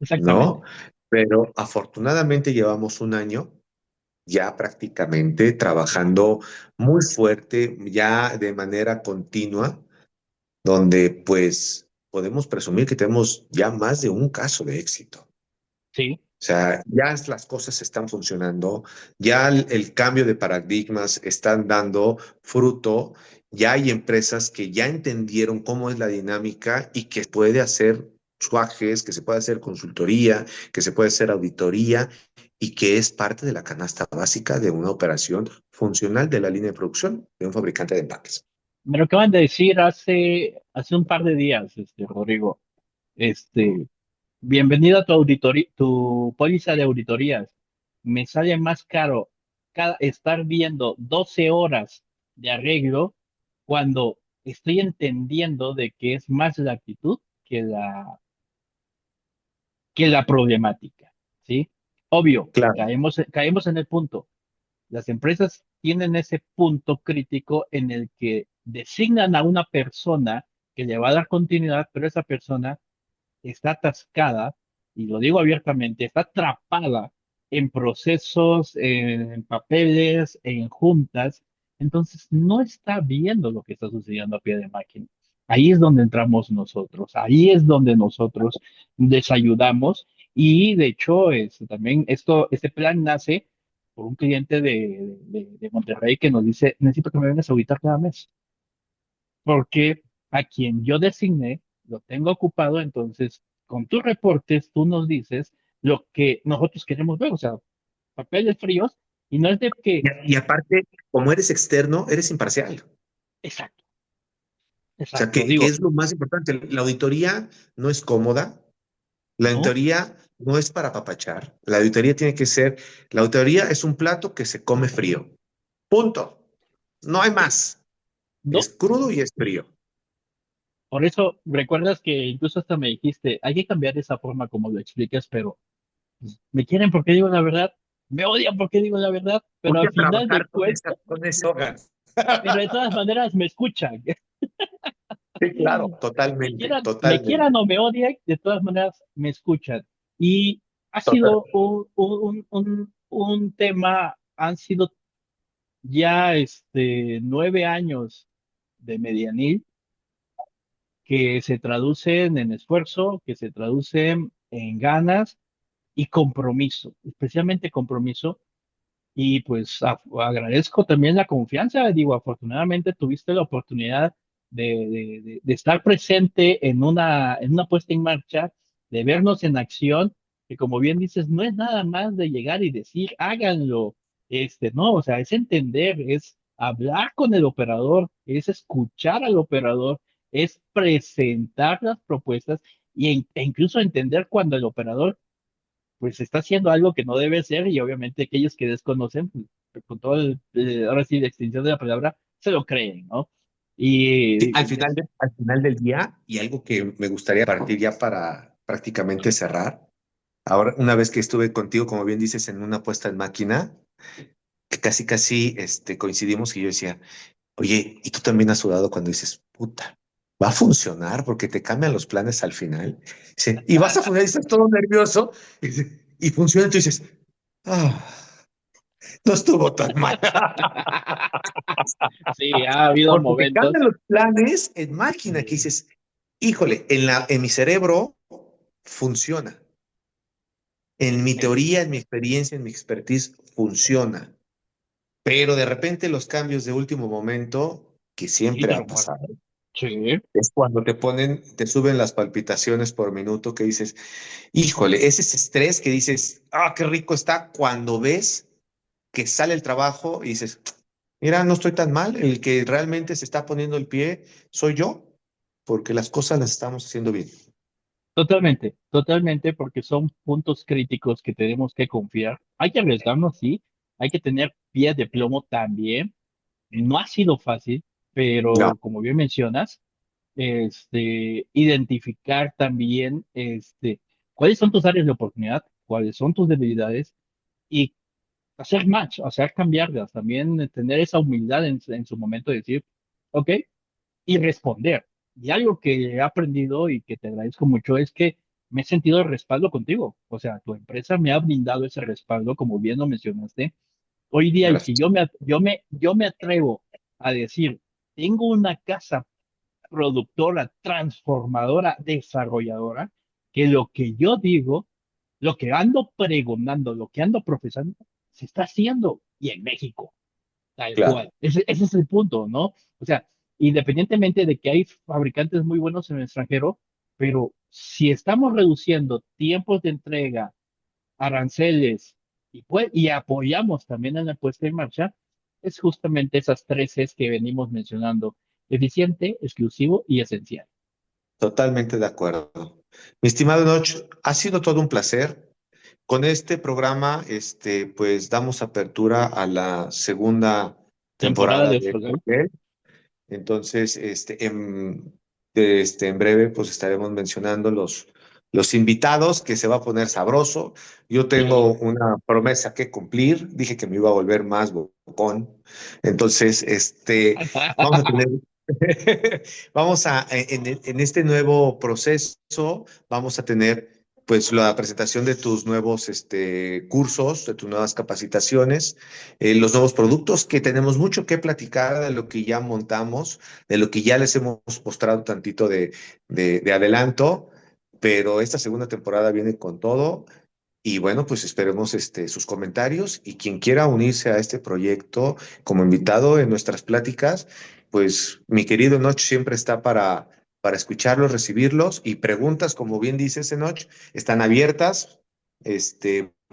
¿no? Exactamente. Pero afortunadamente llevamos un año ya prácticamente trabajando muy fuerte, ya de manera continua, donde pues podemos presumir que tenemos ya más de un caso de éxito. Sí. O sea, las cosas están funcionando, ya el cambio de paradigmas están dando fruto, ya hay empresas que ya entendieron cómo es la dinámica y que puede hacer suajes, que se puede hacer consultoría, que se puede hacer auditoría y que es parte de la canasta básica de una operación funcional de la línea de producción de un fabricante de empaques. Me lo acaban de decir hace un par de días, Rodrigo. Este, bienvenido a tu auditoría, tu póliza de auditorías. Me sale más caro estar viendo 12 horas de arreglo cuando estoy entendiendo de que es más la actitud que la problemática, ¿sí? Obvio, Claro. caemos en el punto. Las empresas tienen ese punto crítico en el que designan a una persona que le va a dar continuidad, pero esa persona está atascada, y lo digo abiertamente, está atrapada en procesos, en papeles, en juntas, entonces no está viendo lo que está sucediendo a pie de máquina. Ahí es donde entramos nosotros, ahí es donde nosotros les ayudamos y de hecho también este plan nace por un cliente de Monterrey que nos dice, necesito que me vengas a auditar cada mes porque a quien yo designé lo tengo ocupado, entonces con tus reportes tú nos dices lo que nosotros queremos ver, o sea, papeles fríos, y no es de que, Y aparte, como eres externo, eres imparcial. exacto, O sea, exacto, que digo, es lo más importante. La auditoría no es cómoda, la ¿no? auditoría no es para apapachar. La auditoría tiene que ser, la auditoría es un plato que se come frío. Punto. No hay Sí, más. ¿no? Es crudo y es frío. Por eso recuerdas que incluso hasta me dijiste, hay que cambiar esa forma como lo explicas, pero pues, me quieren porque digo la verdad, me odian porque digo la verdad, pero Ponte al a final de trabajar con cuentas, con ese órgano. pero de todas maneras me escuchan. Sí, claro, totalmente, Me totalmente, quieran o me odien, de todas maneras me escuchan. Y ha sido totalmente. un tema, han sido ya 9 años de Medianil que se traducen en esfuerzo, que se traducen en ganas y compromiso, especialmente compromiso. Y pues agradezco también la confianza. Digo, afortunadamente tuviste la oportunidad de estar presente en una puesta en marcha, de vernos en acción, que como bien dices, no es nada más de llegar y decir, háganlo. No, o sea, es entender, es hablar con el operador, es escuchar al operador, es presentar las propuestas e incluso entender cuando el operador pues está haciendo algo que no debe ser y obviamente aquellos que desconocen, pues, con todo ahora sí, la extinción de la palabra, se lo creen, ¿no? Sí, Y al final del día, y algo que me gustaría partir ya para prácticamente cerrar, ahora, una vez que estuve contigo, como bien dices, en una puesta en máquina, que casi, casi coincidimos y yo decía, oye, ¿y tú también has sudado cuando dices, puta, va a funcionar porque te cambian los planes al final? Dice, y vas a funcionar y estás todo nervioso y funciona y tú dices, ah, no estuvo tan mal. sí, ha habido Porque te momentos, cambian los planes en máquina que sí, dices, híjole, en mi cerebro funciona. En mi sí, teoría, en mi experiencia, en mi expertise, funciona. Pero de repente los cambios de último momento, que sí, siempre te lo ha muero. pasado, Sí, es cuando te suben las palpitaciones por minuto que dices, híjole, es ese estrés que dices, ah, qué rico está cuando ves que sale el trabajo y dices, mira, no estoy tan mal, el que realmente se está poniendo el pie soy yo, porque las cosas las estamos haciendo bien. totalmente, totalmente, porque son puntos críticos que tenemos que confiar. Hay que arriesgarnos, sí, hay que tener pies de plomo también, No ha sido fácil, No, pero como bien mencionas, identificar también, cuáles son tus áreas de oportunidad, cuáles son tus debilidades y hacer match, o sea, cambiarlas, también tener esa humildad en su momento de decir, ok, y responder. Y algo que he aprendido y que te agradezco mucho es que me he sentido el respaldo contigo. O sea, tu empresa me ha brindado ese respaldo, como bien lo mencionaste. Hoy día, el que gracias. yo me atrevo a decir, tengo una casa productora, transformadora, desarrolladora, que lo que yo digo, lo que ando pregonando, lo que ando profesando, se está haciendo y en México. Tal Claro, cual. Ese es el punto, ¿no? O sea, independientemente de que hay fabricantes muy buenos en el extranjero, pero si estamos reduciendo tiempos de entrega, aranceles y apoyamos también en la puesta en marcha, es justamente esas tres Cs que venimos mencionando: eficiente, exclusivo y esencial. totalmente de acuerdo. Mi estimado Noch, ha sido todo un placer. Con este programa, pues damos apertura a la segunda Temporada temporada de de Frogel. Cocktail. Entonces, en breve, pues estaremos mencionando los invitados, que se va a poner sabroso. Yo tengo Sí. una promesa que cumplir. Dije que me iba a volver más bocón. Entonces, vamos a tener, en este nuevo proceso, vamos a tener pues la presentación de tus nuevos cursos, de tus nuevas capacitaciones, los nuevos productos, que tenemos mucho que platicar de lo que ya montamos, de lo que ya les hemos mostrado tantito de adelanto, pero esta segunda temporada viene con todo. Y bueno, pues esperemos sus comentarios, y quien quiera unirse a este proyecto como invitado en nuestras pláticas, pues mi querido Enoch siempre está para escucharlos, recibirlos, y preguntas, como bien dices, Enoch, están abiertas.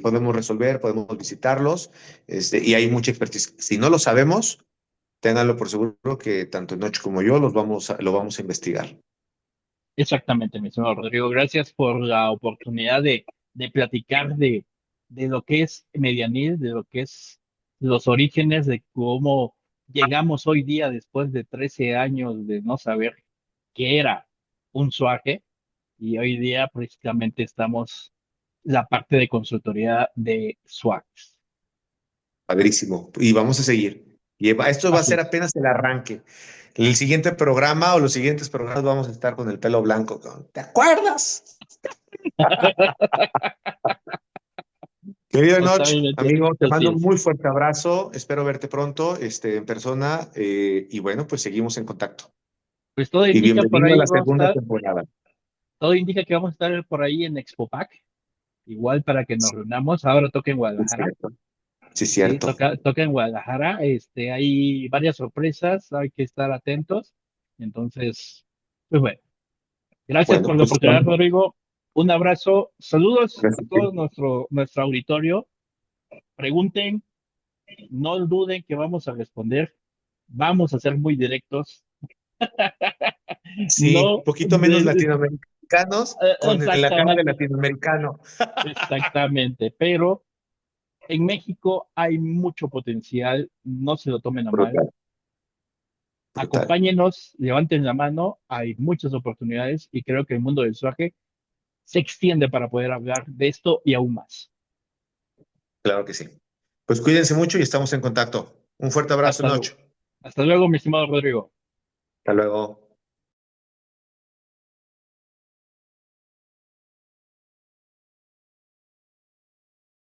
Podemos resolver, podemos visitarlos, y hay mucha expertise. Si no lo sabemos, ténganlo por seguro que tanto Enoch como yo lo vamos a investigar. Exactamente, mi señor Rodrigo. Gracias por la oportunidad de platicar de lo que es Medianil, de lo que es los orígenes, de cómo llegamos hoy día después de 13 años de no saber qué era un SWAG, y hoy día precisamente estamos la parte de consultoría de SWAGs. Padrísimo. Y vamos a seguir. Esto va a Así ser es. apenas el arranque. El siguiente programa o los siguientes programas vamos a estar con el pelo blanco. ¿Te acuerdas? Querido Enoch, Totalmente. amigo, te Así mando un es. muy fuerte abrazo. Espero verte pronto, en persona. Y bueno, pues seguimos en contacto. Pues todo Y indica por bienvenido a ahí la vamos a segunda estar, temporada. todo indica que vamos a estar por ahí en Expopac, igual para que nos reunamos. Ahora toca en Sí, Guadalajara. cierto. Sí, Sí, cierto. toca en Guadalajara. Hay varias sorpresas, hay que estar atentos. Entonces, pues bueno, gracias Bueno, por la pues oportunidad, Rodrigo. Un abrazo, saludos a gracias. todo nuestro auditorio. Pregunten, no duden que vamos a responder. Vamos a ser muy directos. Sí, No, poquito menos latinoamericanos con la cara de exactamente, latinoamericano. exactamente. Pero en México hay mucho potencial, no se lo tomen a mal. Brutal, brutal. Acompáñenos, levanten la mano, hay muchas oportunidades y creo que el mundo del swag se extiende para poder hablar de esto y aún más. Claro que sí. Pues cuídense mucho y estamos en contacto. Un fuerte abrazo, Hasta luego. Noche. Hasta luego, mi estimado Rodrigo. Hasta luego.